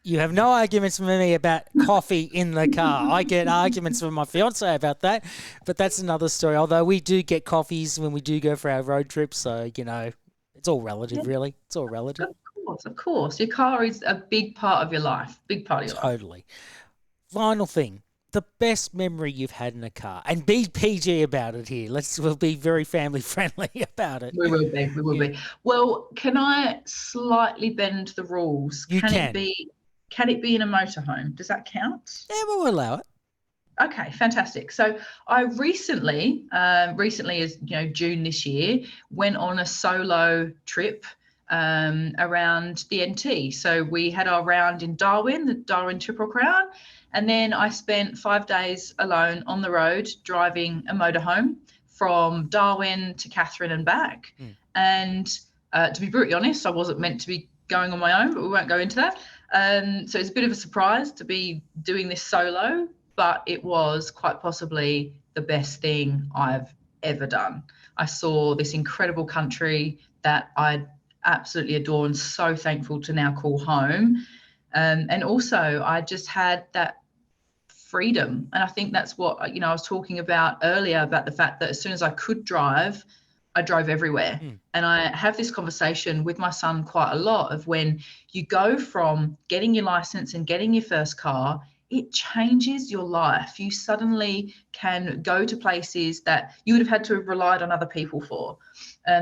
You have no arguments with me about coffee in the car. I get arguments with my fiance about that, but that's another story. Although we do get coffees when we do go for our road trips, so, it's all relative, really. It's all relative. Of course. Your car is a big part of your life. Big part of your life. Totally. Final thing, the best memory you've had in a car, and be PG about it here. We'll be very family friendly about it. We will be. Well, can I slightly bend the rules? Can it be in a motorhome? Does that count? Yeah, we'll allow it. Okay, fantastic. So I recently as June this year, went on a solo trip around the NT. So we had our round in Darwin, the Darwin Triple Crown, and then I spent 5 days alone on the road driving a motorhome from Darwin to Catherine and back. And to be brutally honest, I wasn't meant to be going on my own, but we won't go into that. So it's a bit of a surprise to be doing this solo, but it was quite possibly the best thing I've ever done. I saw this incredible country that I absolutely adore and so thankful to now call home. And also I just had that freedom. And I think that's what, I was talking about earlier about the fact that as soon as I could drive, I drove everywhere. And I have this conversation with my son quite a lot of when you go from getting your license and getting your first car, it changes your life. You suddenly can go to places that you would have had to have relied on other people for.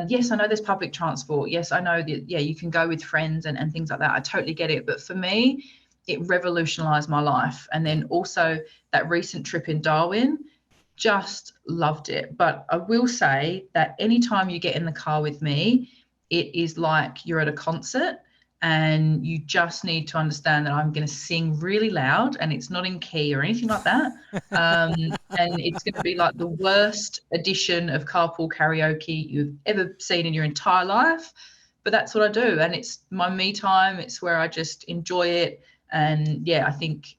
Yes, I know there's public transport. Yes, I know that, you can go with friends and things like that. I totally get it. But for me, it revolutionized my life. And then also that recent trip in Darwin, just loved it. But I will say that anytime you get in the car with me, it is like you're at a concert and you just need to understand that I'm going to sing really loud and it's not in key or anything like that. And it's going to be like the worst edition of carpool karaoke you've ever seen in your entire life. But that's what I do. And it's my me time. It's where I just enjoy it. And I think,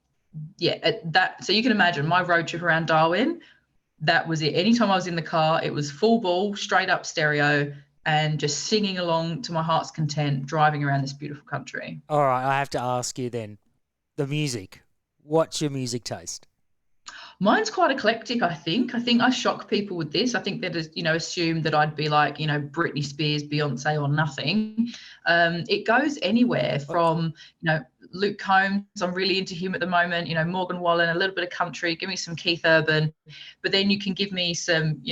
so you can imagine my road trip around Darwin, that was it. Anytime I was in the car, it was full ball, straight up stereo, and just singing along to my heart's content, driving around this beautiful country. All right, I have to ask you then, the music. What's your music taste? Mine's quite eclectic, I think. I think I shock people with this. I think that is, assume that I'd be like, Britney Spears, Beyonce or nothing. It goes anywhere from, Luke Combs, I'm really into him at the moment, Morgan Wallen, a little bit of country, give me some Keith Urban, but then you can give me some,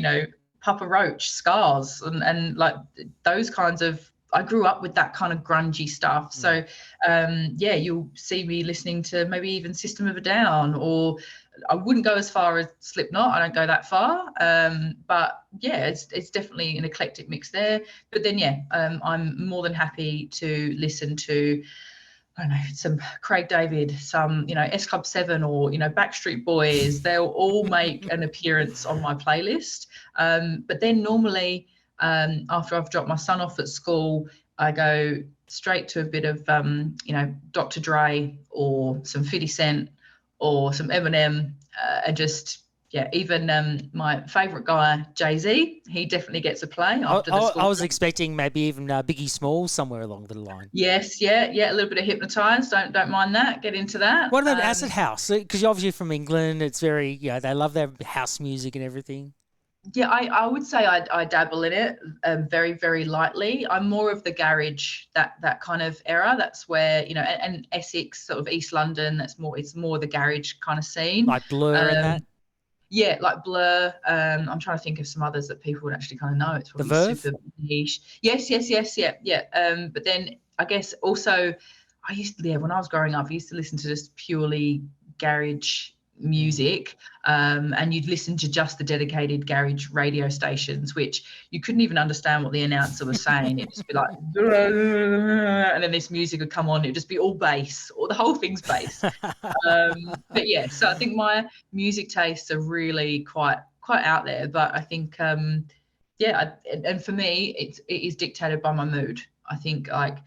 Papa Roach, Scars, and like those kinds of, I grew up with that kind of grungy stuff. So, you'll see me listening to maybe even System of a Down, or I wouldn't go as far as Slipknot. I don't go that far. But it's definitely an eclectic mix there. But then, I'm more than happy to listen to, I don't know, some Craig David, some, S Club 7 or, Backstreet Boys. They'll all make an appearance on my playlist. But then normally, after I've dropped my son off at school, I go straight to a bit of, Dr. Dre or some 50 Cent or some Eminem, and just yeah, even my favourite guy, Jay-Z, he definitely gets a play after the school. I was expecting maybe even Biggie Smalls somewhere along the line. Yes, yeah, a little bit of Hypnotised. Don't mind that. Get into that. What about Acid House? Because you're obviously from England. It's very, they love their house music and everything. Yeah, I would say I dabble in it very, very lightly. I'm more of the garage, that kind of era. That's where, and Essex, sort of East London, it's more the garage kind of scene. Like Blur and that? Yeah, like Blur. I'm trying to think of some others that people would actually kind of know. It's probably The Verve? super niche. Yes, yeah. But then I guess also when I was growing up, I used to listen to just purely garage music, and you'd listen to just the dedicated garage radio stations, which you couldn't even understand what the announcer was saying. It'd just be like, and then this music would come on. It'd just be all bass, or the whole thing's bass. But yeah, so I think my music tastes are really quite out there. But I think, and for me, it is dictated by my mood. I think like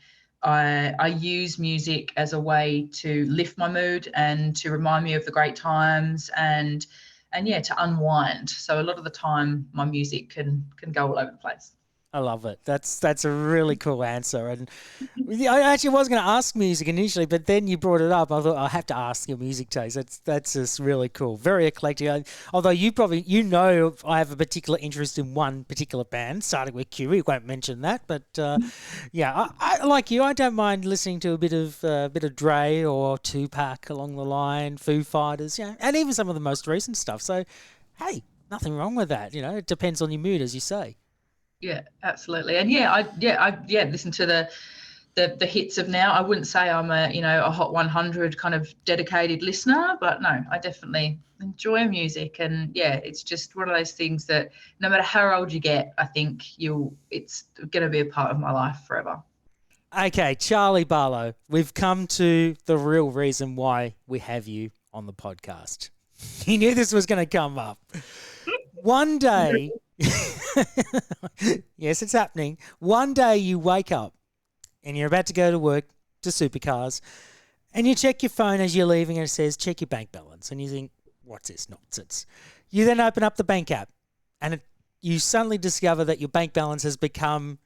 I use music as a way to lift my mood and to remind me of the great times and to unwind. So a lot of the time my music can go all over the place. I love it. That's a really cool answer. And I actually was going to ask music initially, but then you brought it up. I thought I have to ask your music taste. That's just really cool. Very eclectic. Although I have a particular interest in one particular band, starting with Q. We won't mention that, but I like you. I don't mind listening to a bit of Dre or Tupac along the line, Foo Fighters, and even some of the most recent stuff. So, hey, nothing wrong with that. It depends on your mood, as you say. Yeah, absolutely. And I listen to the hits of now. I wouldn't say I'm a Hot 100 kind of dedicated listener, but no, I definitely enjoy music. And it's just one of those things that no matter how old you get, I think it's going to be a part of my life forever. Okay, Charlie Barlow, we've come to the real reason why we have you on the podcast. You knew this was going to come up. One day... Yes, it's happening. One day you wake up and you're about to go to work to Supercars and you check your phone as you're leaving and it says, check your bank balance. And you think, what's this nonsense? You then open up the bank app and you suddenly discover that your bank balance has become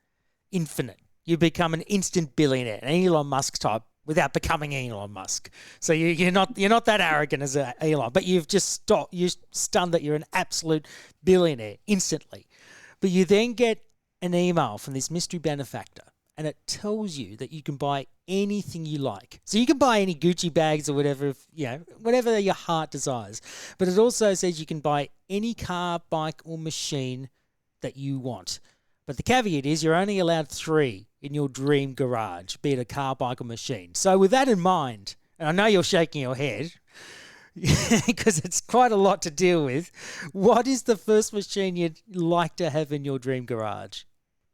infinite. You become an instant billionaire, an Elon Musk type, without becoming Elon Musk. So you're not that arrogant as Elon, but you're stunned that you're an absolute billionaire instantly. But you then get an email from this mystery benefactor and it tells you that you can buy anything you like. So you can buy any Gucci bags or whatever, whatever your heart desires. But it also says you can buy any car, bike or machine that you want. But the caveat is you're only allowed 3 in your dream garage, be it a car, bike or machine. So with that in mind, and I know you're shaking your head because it's quite a lot to deal with, what is the first machine you'd like to have in your dream garage?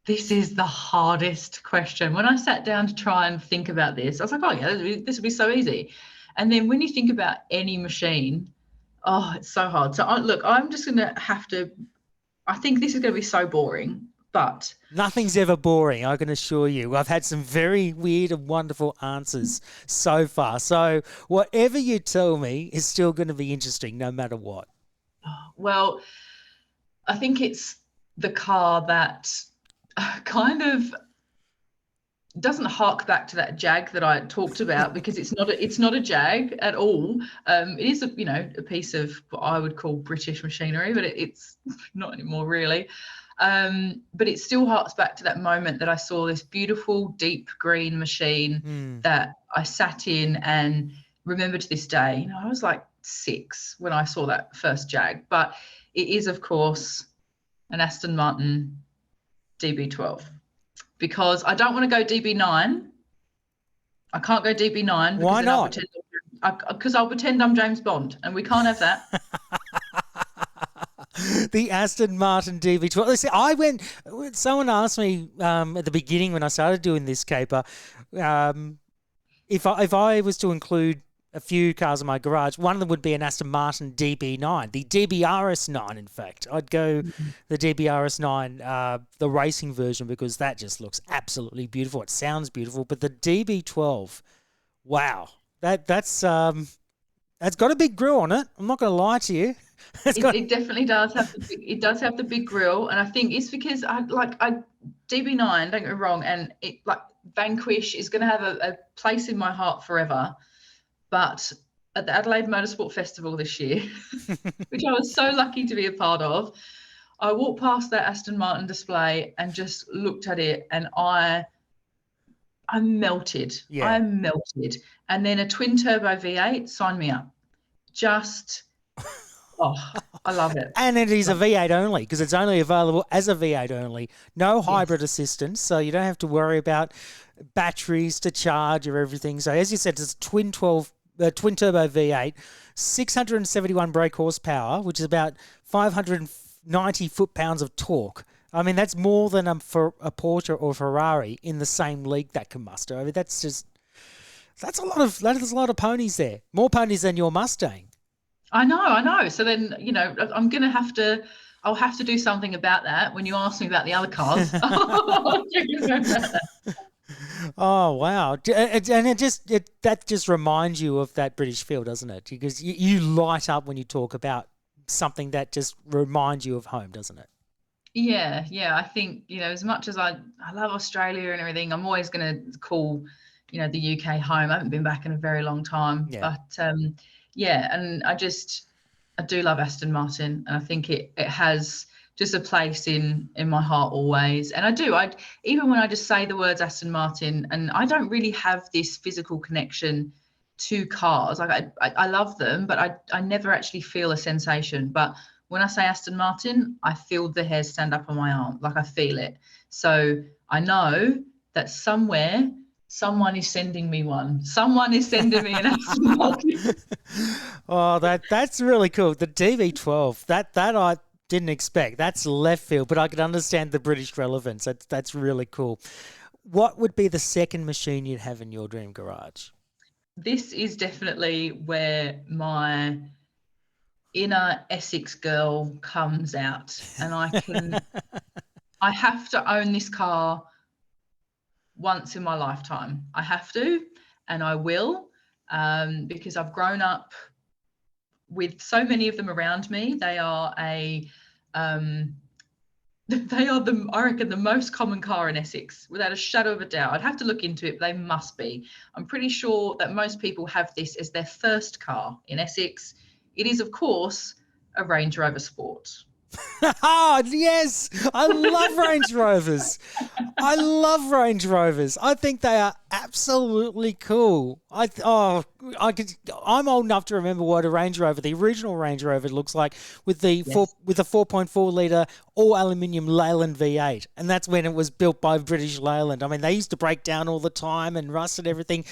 This is the hardest question. When I sat down to try and think about this, I was like, oh yeah, this would be so easy. And then when you think about any machine, it's so hard. So I'm just going to have to, I think this is going to be so boring. But nothing's ever boring, I can assure you. I've had some very weird and wonderful answers so far. So whatever you tell me is still going to be interesting no matter what. Well, I think it's the car that kind of doesn't hark back to that Jag that I talked about, because it's not a Jag at all. It is a piece of what I would call British machinery, but it's not anymore really. But it still harks back to that moment that I saw this beautiful deep green machine that I sat in and remember to this day. I was like 6 when I saw that first Jag, but it is of course an Aston Martin DB12, because I don't want to go DB9. I can't go DB9. Why not? Because I'll pretend I'm James Bond, and we can't have that. The Aston Martin DB12. Listen, someone asked me at the beginning when I started doing this caper, if I was to include a few cars in my garage, one of them would be an Aston Martin DB9, the DBRS9, in fact. I'd go the DBRS9, the racing version, because that just looks absolutely beautiful. It sounds beautiful. But the DB12, wow, that's got a big grill on it. I'm not going to lie to you. It definitely does have it does have the big grill, and I think it's because I DB9. Don't get me wrong, and it like Vanquish is going to have a place in my heart forever. But at the Adelaide Motorsport Festival this year, which I was so lucky to be a part of, I walked past that Aston Martin display and just looked at it, and I melted. Yeah. I melted. And then a twin turbo V8, sign me up. Just, I love it. And it is a V8 only, because it's only available as a V8 only. No hybrid assistance, so you don't have to worry about batteries to charge or everything. So as you said, it's a twin turbo V8, 671 brake horsepower, which is about 590 foot-pounds of torque. I mean, that's more than for a Porsche or Ferrari in the same league that can muster. I mean, that's a lot of ponies there. More ponies than your Mustang. I know. So then, I'll have to do something about that when you ask me about the other cars. Oh, wow. And that just reminds you of that British feel, doesn't it? Because you light up when you talk about something that just reminds you of home, doesn't it? Yeah. I think, as much as I love Australia and everything, I'm always going to call, the UK home. I haven't been back in a very long time. Yeah. But, and I do love Aston Martin. And I think it has just a place in my heart always. And even when I just say the words Aston Martin, and I don't really have this physical connection to cars. Like I love them, but I never actually feel a sensation. But when I say Aston Martin, I feel the hairs stand up on my arm. Like I feel it. So I know that somewhere someone is sending me one. Someone is sending me an Aston Martin. Oh, that's really cool. The DB12, that I didn't expect. That's left field, but I could understand the British relevance. That's really cool. What would be the second machine you'd have in your dream garage? This is definitely where my inner Essex girl comes out, and I have to own this car once in my lifetime. I have to, and I will, because I've grown up with so many of them around me. They are I reckon the most common car in Essex, without a shadow of a doubt. I'd have to look into it, but they must be. I'm pretty sure that most people have this as their first car in Essex. It is, of course, a Range Rover Sport. Oh, yes. I love Range Rovers. I think they are absolutely cool. I'm old enough to remember what a Range Rover, the original Range Rover, looks like with the 4.4 litre all aluminium Leyland V8, and that's when it was built by British Leyland. I mean, they used to break down all the time and rust and everything.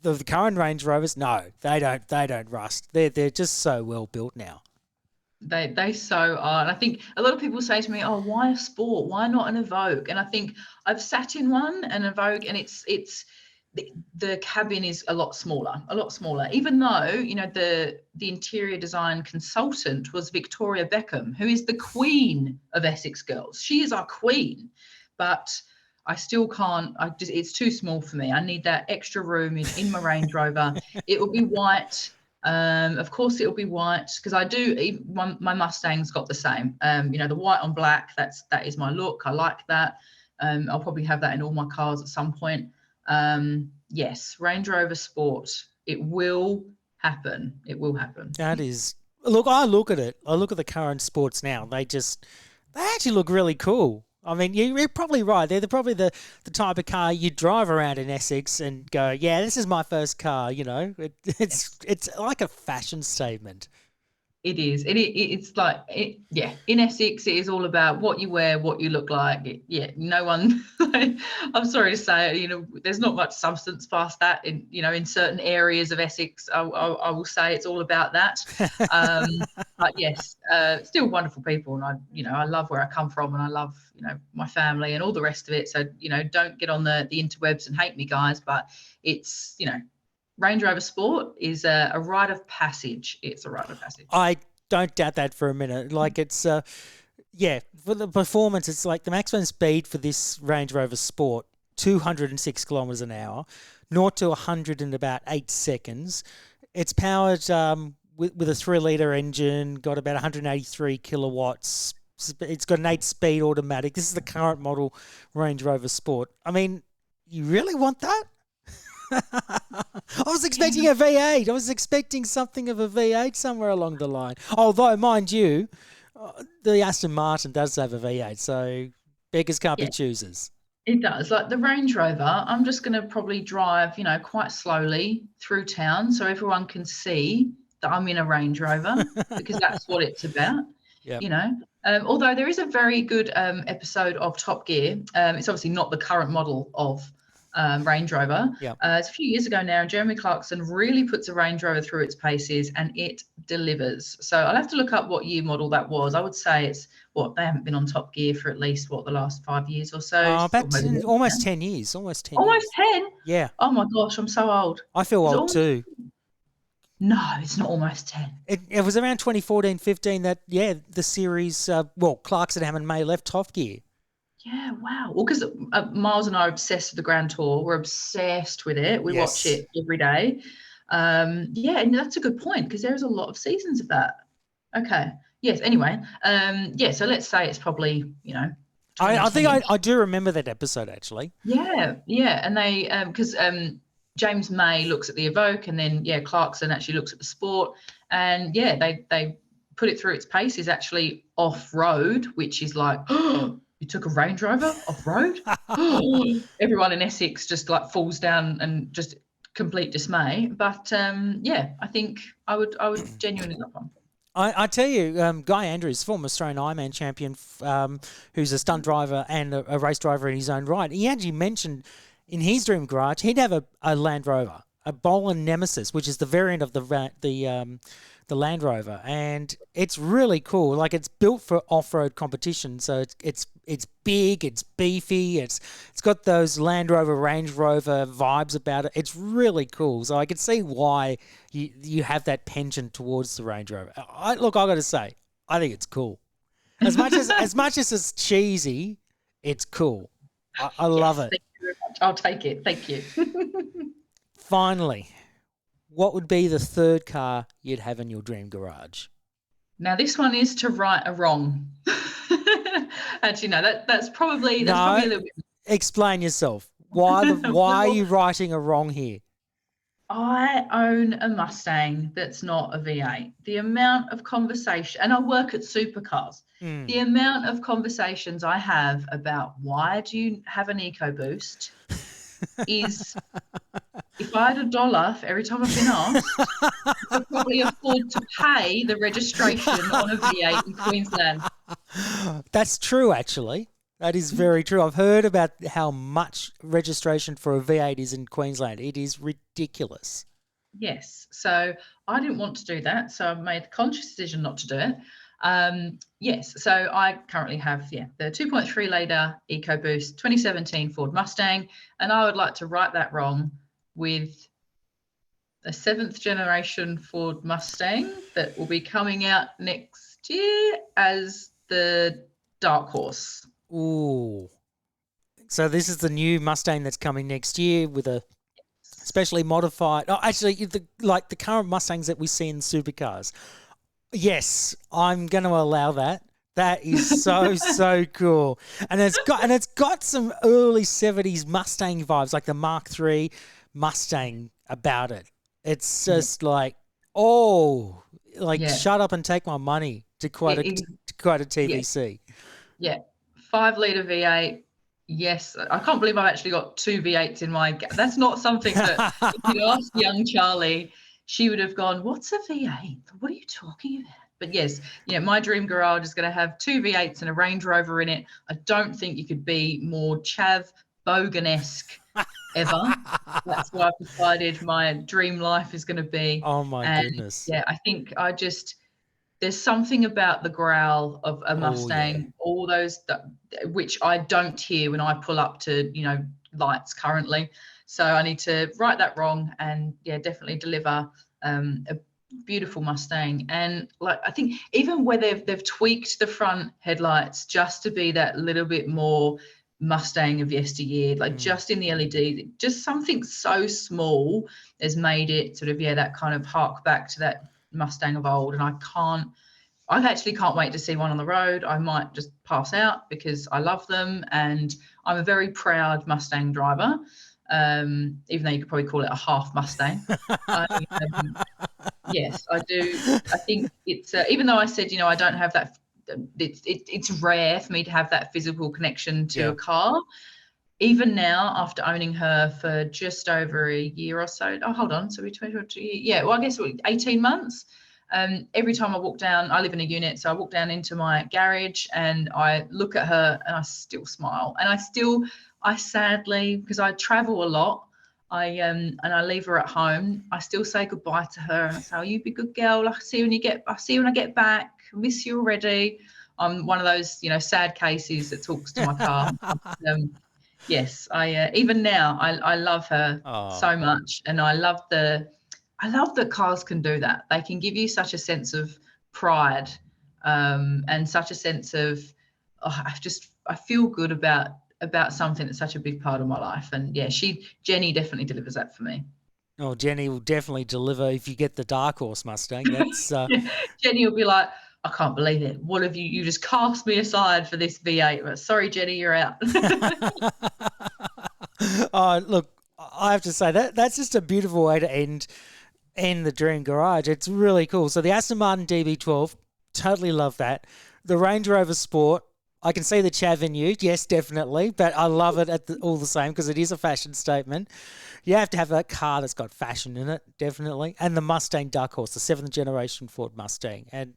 The current Range Rovers, no, they don't rust. They're just so well built now. They so are. And I think a lot of people say to me, oh, why a Sport? Why not an Evoque? And I think I've sat in one, an Evoque, and it's the cabin is a lot smaller, even though, the interior design consultant was Victoria Beckham, who is the queen of Essex girls. She is our queen, but I still can't, it's too small for me. I need that extra room in my Range Rover. It will be white. Of course it'll be white, because my Mustang's got the same. The white on black, that is my look. I like that. I'll probably have that in all my cars at some point. Yes, Range Rover Sport. It will happen. That is, I look at it. I look at the current sports now. They actually look really cool. I mean, you're probably right. They're probably the type of car you drive around in Essex and go, yeah, this is my first car. It's like a fashion statement. It is. It's like, in Essex, it is all about what you wear, what you look like. No one, I'm sorry to say, there's not much substance past that in certain areas of Essex. I will say it's all about that. But yes, still wonderful people. And I love where I come from, and I love, my family and all the rest of it. So, don't get on the interwebs and hate me, guys, but it's, Range Rover Sport is a rite of passage. It's a rite of passage. I don't doubt that for a minute. Like it's, for the performance, it's like the maximum speed for this Range Rover Sport, 206 kilometres an hour, 0 to 100 in about 8 seconds. It's powered with a 3-litre engine, got about 183 kilowatts. It's got an 8-speed automatic. This is the current model Range Rover Sport. I mean, you really want that? I was expecting a V8. I was expecting something of a V8 somewhere along the line. Although, mind you, the Aston Martin does have a V8, so beggars can't be choosers. It does. Like the Range Rover, I'm just going to probably drive, quite slowly through town so everyone can see that I'm in a Range Rover because that's what it's about, Although there is a very good episode of Top Gear. It's obviously not the current model of Range Rover. It's a few years ago now, and Jeremy Clarkson really puts a Range Rover through its paces and it delivers. So I'll have to look up what year model that was. I would say it's they haven't been on Top Gear for at least the last 5 years or so. Almost 10 years. Almost 10. Yeah. Oh my gosh, I'm so old. I feel old too. No, it's not almost 10. It was around 2014-15 that the series Clarkson, Hammond, May left Top Gear. Yeah, wow. Well, because Miles and I are obsessed with the Grand Tour. We're obsessed with it. We watch it every day. And that's a good point because there's a lot of seasons of that. Okay. Yes. Anyway. So let's say it's probably, I think I do remember that episode actually. Yeah. Yeah. And they, because James May looks at the Evoque and then, Clarkson actually looks at the Sport. And they put it through its paces actually off-road, which is like, you took a Range Rover off-road? Everyone in Essex just like falls down and just complete dismay. But I think I would genuinely love one. I tell you, Guy Andrews, former Australian Ironman champion, who's a stunt driver and a race driver in his own right, he actually mentioned in his dream garage he'd have a Land Rover, a Bogan Nemesis, which is the variant of the Land Rover, and it's really cool. Like it's built for off-road competition, so it's big, it's beefy, it's got those Land Rover, Range Rover vibes about it. It's really cool. So I can see why you have that penchant towards the Range Rover. I got to say, I think it's cool. As much as it's cheesy, it's cool. I love it. Thank you very much. I'll take it. Thank you. Finally, what would be the third car you'd have in your dream garage? Now, this one is to right a wrong. Actually, no, that's probably a little bit. Explain yourself. Why are you righting a wrong here? I own a Mustang that's not a V8. The amount of conversation, and I work at Supercars, the amount of conversations I have about why do you have an EcoBoost is, if I had $1 for every time I've been asked, I could probably afford to pay the registration on a V8 in Queensland. That's true, actually. That is very true. I've heard about how much registration for a V8 is in Queensland. It is ridiculous. Yes. So I didn't want to do that. So I've made the conscious decision not to do it. So I currently have, the 2.3 litre EcoBoost 2017 Ford Mustang. And I would like to right that wrong with a 7th generation Ford Mustang that will be coming out next year as the dark horse. Ooh. So this is the new Mustang that's coming next year with a specially modified... Oh, actually, the current Mustangs that we see in supercars. Yes, I'm going to allow that. That is so cool. And it's got some early 70s Mustang vibes, like the Mark III Mustang about it. It's just shut up and take my money to quote a TVC. Yeah. 5 litre V8. Yes. I can't believe I've actually got 2 V8s in my... That's not something that if you ask young Charlie, she would have gone, what's a V8? What are you talking about? But yes, my dream garage is going to have 2 V8s and a Range Rover in it. I don't think you could be more Chav Bogan-esque ever. That's what I've decided my dream life is going to be. Oh my goodness. Yeah, I think there's something about the growl of a Mustang, all those which I don't hear when I pull up to, lights currently. So I need to right that wrong and definitely deliver a beautiful Mustang. And I think even where they've tweaked the front headlights just to be that little bit more Mustang of yesteryear, just in the LED, just something so small has made it sort of that kind of hark back to that Mustang of old, and I actually can't wait to see one on the road. I might just pass out because I love them, and I'm a very proud Mustang driver. Even though you could probably call it a half Mustang. Yes, I do. I think it's even though I said, I don't have that. It's rare for me to have that physical connection to a car. Even now, after owning her for just over a year or so. Oh, hold on. So we're 22. Yeah. Well, I guess 18 months. Every time I walk down, I live in a unit, so I walk down into my garage and I look at her and I still smile. And I sadly, because I travel a lot, and I leave her at home, I still say goodbye to her and I say, "Oh, you be a good girl. I'll see you when I get back. I miss you already." I'm one of those, sad cases that talks to my car. Yes, even now I love her so much, and I love that cars can do that. They can give you such a sense of pride, and such a sense of I feel good about something that's such a big part of my life. And yeah, Jenny definitely delivers that for me. Oh, Jenny will definitely deliver if you get the Dark Horse Mustang. That's Jenny will be like, "I can't believe it. What have you just cast me aside for this V8? But sorry, Jenny, you're out." Oh, look, I have to say that's just a beautiful way to end the Dream Garage. It's really cool. So the Aston Martin DB12, totally love that. The Range Rover Sport, I can see the chav in you, yes, definitely, but I love it all the same because it is a fashion statement. You have to have that car that's got fashion in it, definitely. And the Mustang Dark Horse, the 7th generation Ford Mustang. And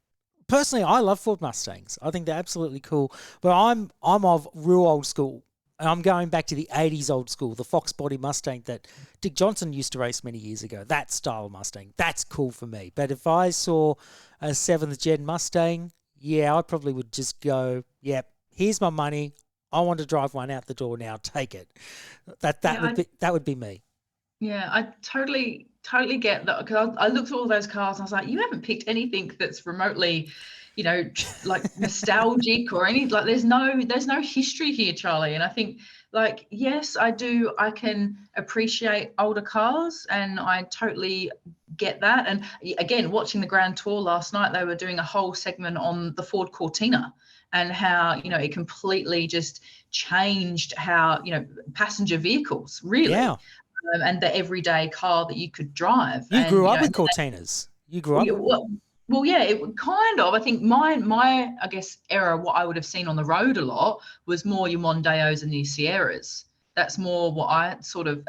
personally, I love Ford Mustangs. I think they're absolutely cool. But I'm of real old school. And I'm going back to the 80s old school, the Fox body Mustang that Dick Johnson used to race many years ago. That style Mustang, that's cool for me. But if I saw a 7th gen Mustang, yeah, I probably would just go, yep, here's my money. I want to drive one out the door now. Take it. That would be me. Yeah, I totally get that, because I looked at all those cars and I was like, you haven't picked anything that's remotely, like nostalgic or any, like there's no history here, Charlie. And I think, like, yes, I can appreciate older cars, and I totally get that. And again, watching the Grand Tour last night, they were doing a whole segment on the Ford Cortina and how, it completely just changed how, passenger vehicles really. Yeah. And the everyday car that you could drive. You grew up with Cortinas. You grew up. Well, yeah, it kind of. I think my I guess era, what I would have seen on the road a lot was more your Mondeos and your Sierras. That's more what I sort of,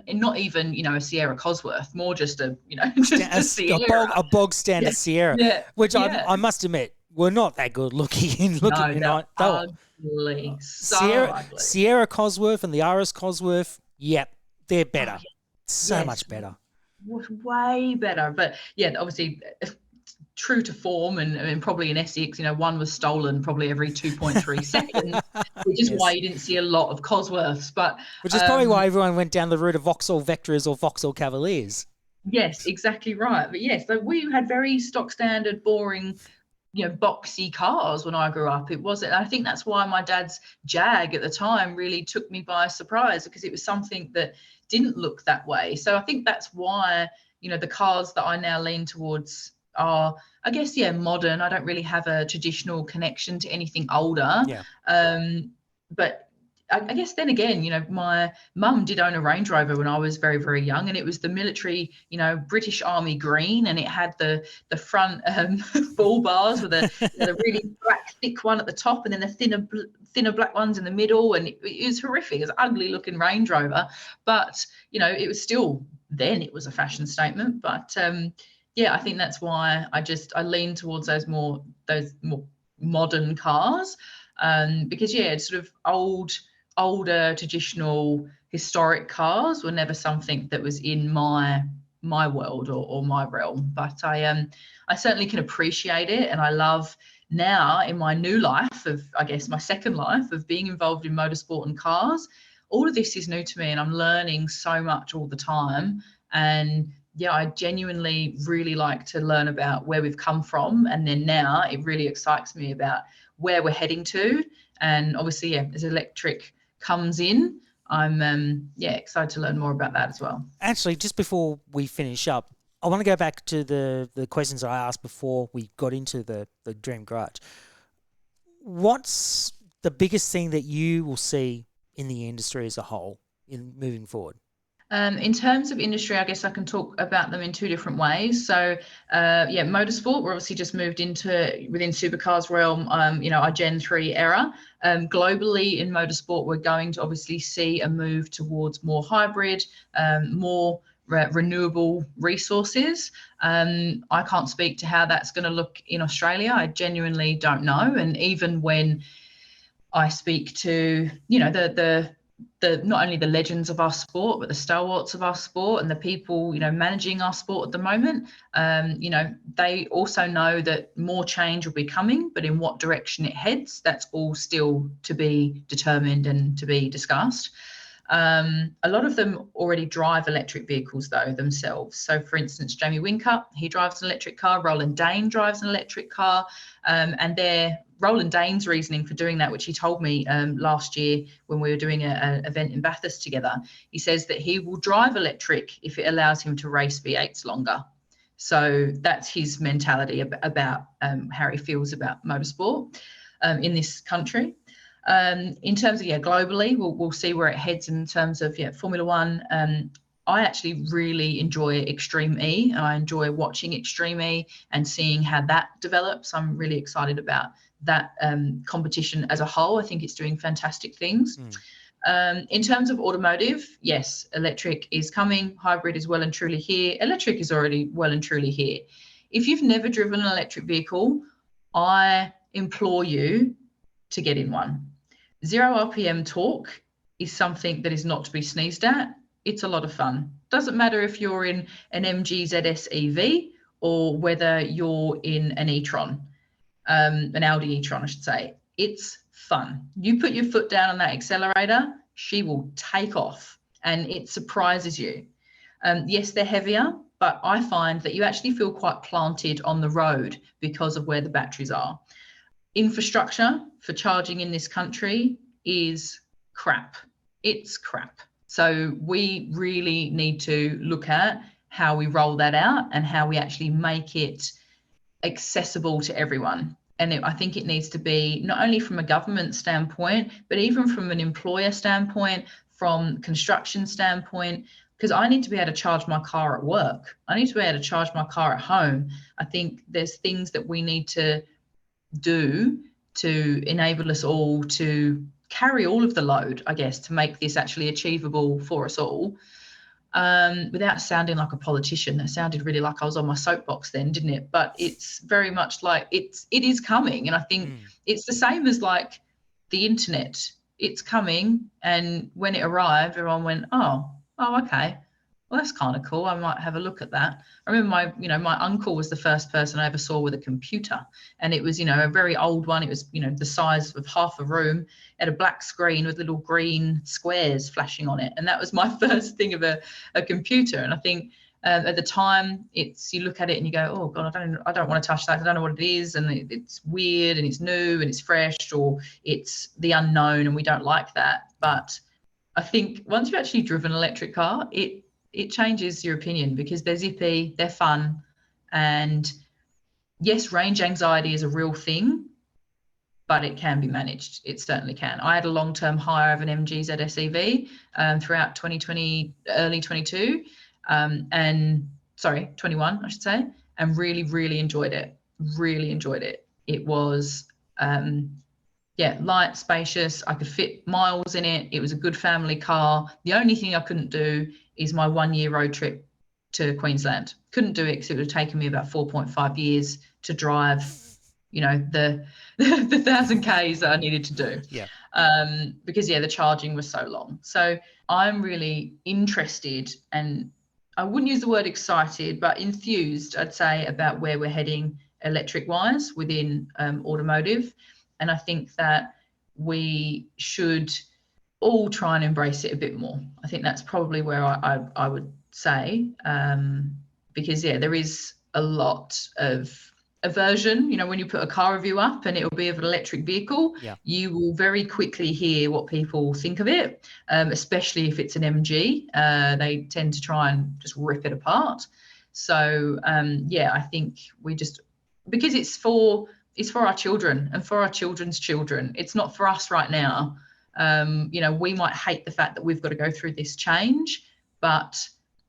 not even a Sierra Cosworth, more just a a Sierra, a bog standard Sierra, which I must admit were not that good looking. No, ugly. Sierra Cosworth and the RS Cosworth, yep. They're better. Much better. Way better. But yeah, obviously true to form, and probably in Essex, one was stolen probably every 2.3 seconds, which is why you didn't see a lot of Cosworths. But which is probably why everyone went down the route of Vauxhall Vectras or Vauxhall Cavaliers. Yes, exactly right. But yes, so we had very stock standard, boring, boxy cars when I grew up. It wasn't. I think that's why my dad's Jag at the time really took me by surprise, because it was something that didn't look that way. So I think that's why, the cars that I now lean towards are, I guess, modern. I don't really have a traditional connection to anything older. Yeah. But I guess then again, my mum did own a Range Rover when I was very, very young, and it was the military, British Army green, and it had the front bull bars with the really black, thick one at the top, and then the thinner black ones in the middle, and it was horrific. It was an ugly looking Range Rover, but it was still, then it was a fashion statement. But I think that's why I lean towards those more modern cars, because it's sort of older traditional historic cars were never something that was in my world or my realm. But I certainly can appreciate it, and I love now in my new life of, I guess, my second life of being involved in motorsport and cars. All of this is new to me, and I'm learning so much all the time. And I genuinely really like to learn about where we've come from, and then now it really excites me about where we're heading to. And obviously, as electric comes in, I'm excited to learn more about that as well. Actually, just before we finish up, I want to go back to the questions I asked before we got into the Dream Garage. What's the biggest thing that you will see in the industry as a whole in moving forward? In terms of industry, I guess I can talk about them in two different ways. So, motorsport, we're obviously just moved into within Supercars realm, our Gen 3 era. Globally in motorsport, we're going to obviously see a move towards more hybrid, more renewable resources. I can't speak to how that's going to look in Australia. I genuinely don't know. And even when I speak to, the not only the legends of our sport, but the stalwarts of our sport and the people, managing our sport at the moment, they also know that more change will be coming, but in what direction it heads, that's all still to be determined and to be discussed. A lot of them already drive electric vehicles, though, themselves. So, for instance, Jamie Whincup, he drives an electric car. Roland Dane drives an electric car. And Roland Dane's reasoning for doing that, which he told me last year when we were doing an event in Bathurst together, he says that he will drive electric if it allows him to race V8s longer. So that's his mentality about how he feels about motorsport in this country. In terms of globally, we'll see where it heads in terms of Formula One. I actually really enjoy Extreme E. I enjoy watching Extreme E and seeing how that develops. I'm really excited about that competition as a whole. I think it's doing fantastic things. In terms of automotive, yes, electric is coming. Hybrid is well and truly here. Electric is already well and truly here. If you've never driven an electric vehicle, I implore you to get in one. 0 RPM torque is something that is not to be sneezed at. It's a lot of fun. Doesn't matter if you're in an MG ZS EV or whether you're in an e-tron, an Audi e-tron, I should say. It's fun. You put your foot down on that accelerator, she will take off and it surprises you. Yes, they're heavier, but I find that you actually feel quite planted on the road because of where the batteries are. Infrastructure for charging in this country is crap. It's crap. So we really need to look at how we roll that out and how we actually make it accessible to everyone. And I think it needs to be not only from a government standpoint, but even from an employer standpoint, from construction standpoint, because I need to be able to charge my car at work. I need to be able to charge my car at home. I think there's things that we need to do to enable us all to carry all of the load, I guess, to make this actually achievable for us all, without sounding like a politician. It sounded really like I was on my soapbox then, didn't it? But it's very much like it is coming. And I think it's the same as like the internet. It's coming. And when it arrived, everyone went, oh, okay. Well, that's kind of cool. I might have a look at that. I remember my uncle was the first person I ever saw with a computer, and it was, a very old one. It was, the size of half a room. It had a black screen with little green squares flashing on it. And that was my first thing of a computer. And I think at the time you look at it and you go, oh God, I don't want to touch that. I don't know what it is. And it's weird and it's new and it's fresh, or it's the unknown and we don't like that. But I think once you've actually driven an electric car, it changes your opinion, because they're zippy, they're fun. And yes, range anxiety is a real thing, but it can be managed. It certainly can. I had a long-term hire of an MG ZS EV throughout 2020, early 22, 21, I should say, and really, really enjoyed it. Really enjoyed it. It was, light, spacious. I could fit miles in it. It was a good family car. The only thing I couldn't do is my 1-year road trip to Queensland. Couldn't do it because it would have taken me about 4.5 years to drive, the 1,000 Ks that I needed to do. Yeah. Because the charging was so long. So I'm really interested, and I wouldn't use the word excited, but enthused, I'd say, about where we're heading electric wise within automotive. And I think that we should all try and embrace it a bit more. I think that's probably where I would say, because there is a lot of aversion. When you put a car review up and it will be of an electric vehicle, you will very quickly hear what people think of it, especially if it's an MG. They tend to try and just rip it apart. So I think we just, because it's for our children and for our children's children. It's not for us right now. We might hate the fact that we've got to go through this change, but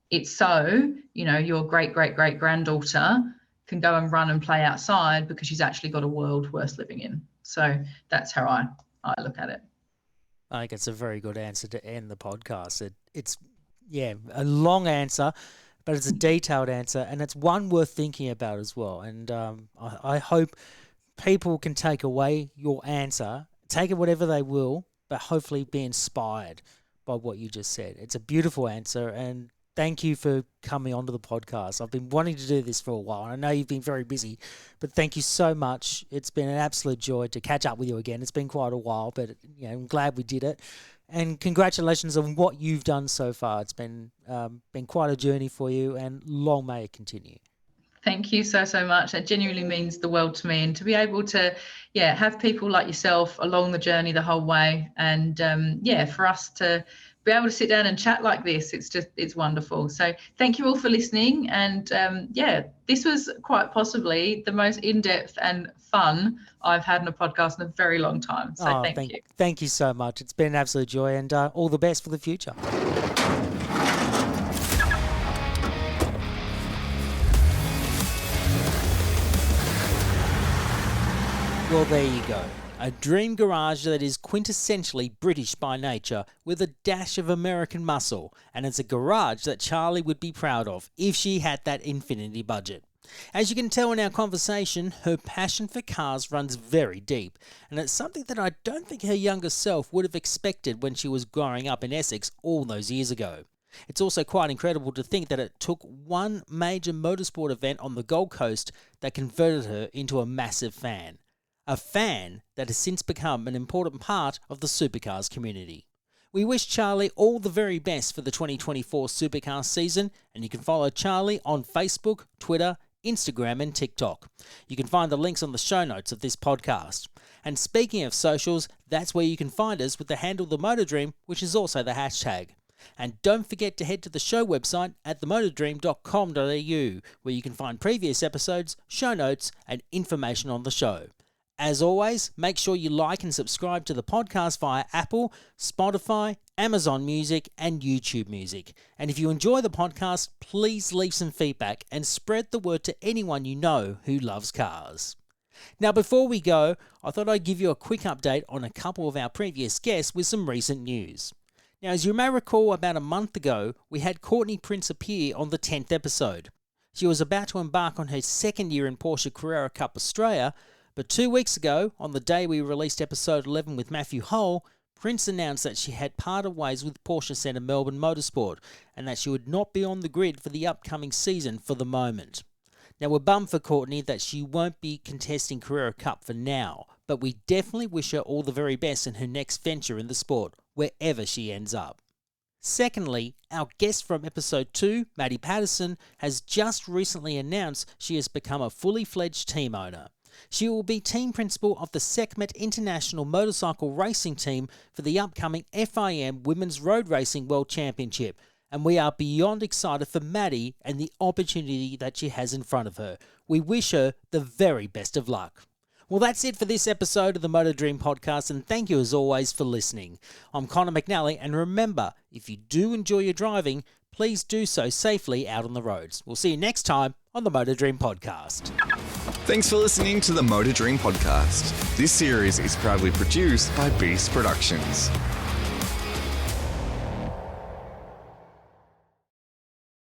it's so, your great granddaughter can go and run and play outside because she's actually got a world worth living in. So that's how I look at it. I think it's a very good answer to end the podcast. It's a long answer, but it's a detailed answer, and it's one worth thinking about as well. And I hope people can take away your answer, take it whatever they will, but hopefully be inspired by what you just said. It's a beautiful answer, and thank you for coming onto the podcast. I've been wanting to do this for a while. I know you've been very busy, but thank you so much. It's been an absolute joy to catch up with you again. It's been quite a while, but I'm glad we did it. And congratulations on what you've done so far. It's been quite a journey for you, and long may it continue. Thank you so much. That genuinely means the world to me, and to be able to, have people like yourself along the journey the whole way, and for us to be able to sit down and chat like this, it's wonderful. So thank you all for listening, and this was quite possibly the most in-depth and fun I've had in a podcast in a very long time. So thank you. Thank you so much. It's been an absolute joy, and all the best for the future. Well, there you go. A dream garage that is quintessentially British by nature with a dash of American muscle, and it's a garage that Charlie would be proud of if she had that infinity budget. As you can tell in our conversation, her passion for cars runs very deep, and it's something that I don't think her younger self would have expected when she was growing up in Essex all those years ago. It's also quite incredible to think that it took one major motorsport event on the Gold Coast that converted her into a massive fan. A fan that has since become an important part of the Supercars community. We wish Charlie all the very best for the 2024 Supercars season, and you can follow Charlie on Facebook, Twitter, Instagram and TikTok. You can find the links on the show notes of this podcast. And speaking of socials, that's where you can find us with the handle The Motor Dream, which is also the hashtag. And don't forget to head to the show website at themotordream.com.au, where you can find previous episodes, show notes and information on the show. As always, make sure you like and subscribe to the podcast via Apple, Spotify, Amazon Music, and YouTube Music. And if you enjoy the podcast, please leave some feedback and spread the word to anyone you know who loves cars. Now, before we go, I thought I'd give you a quick update on a couple of our previous guests with some recent news. Now, as you may recall, about a month ago, we had Courtney Prince appear on the 10th episode. She was about to embark on her second year in Porsche Carrera Cup Australia, but 2 weeks ago, on the day we released episode 11 with Matthew Hull, Prince announced that she had parted ways with Porsche Centre Melbourne Motorsport and that she would not be on the grid for the upcoming season for the moment. Now, we're bummed for Courtney that she won't be contesting Carrera Cup for now, but we definitely wish her all the very best in her next venture in the sport, wherever she ends up. Secondly, our guest from episode 2, Maddie Patterson, has just recently announced she has become a fully fledged team owner. She will be team principal of the Sekhmet International Motorcycle Racing Team for the upcoming FIM Women's Road Racing World Championship, and we are beyond excited for Maddie and the opportunity that she has in front of her. We wish her the very best of luck. Well, that's it for this episode of the Motor Dream Podcast, and thank you as always for listening. I'm Conor McNally, and remember, if you do enjoy your driving, please do so safely out on the roads. We'll see you next time on the Motor Dream Podcast. Thanks for listening to the Motor Dream Podcast. This series is proudly produced by Beast Productions.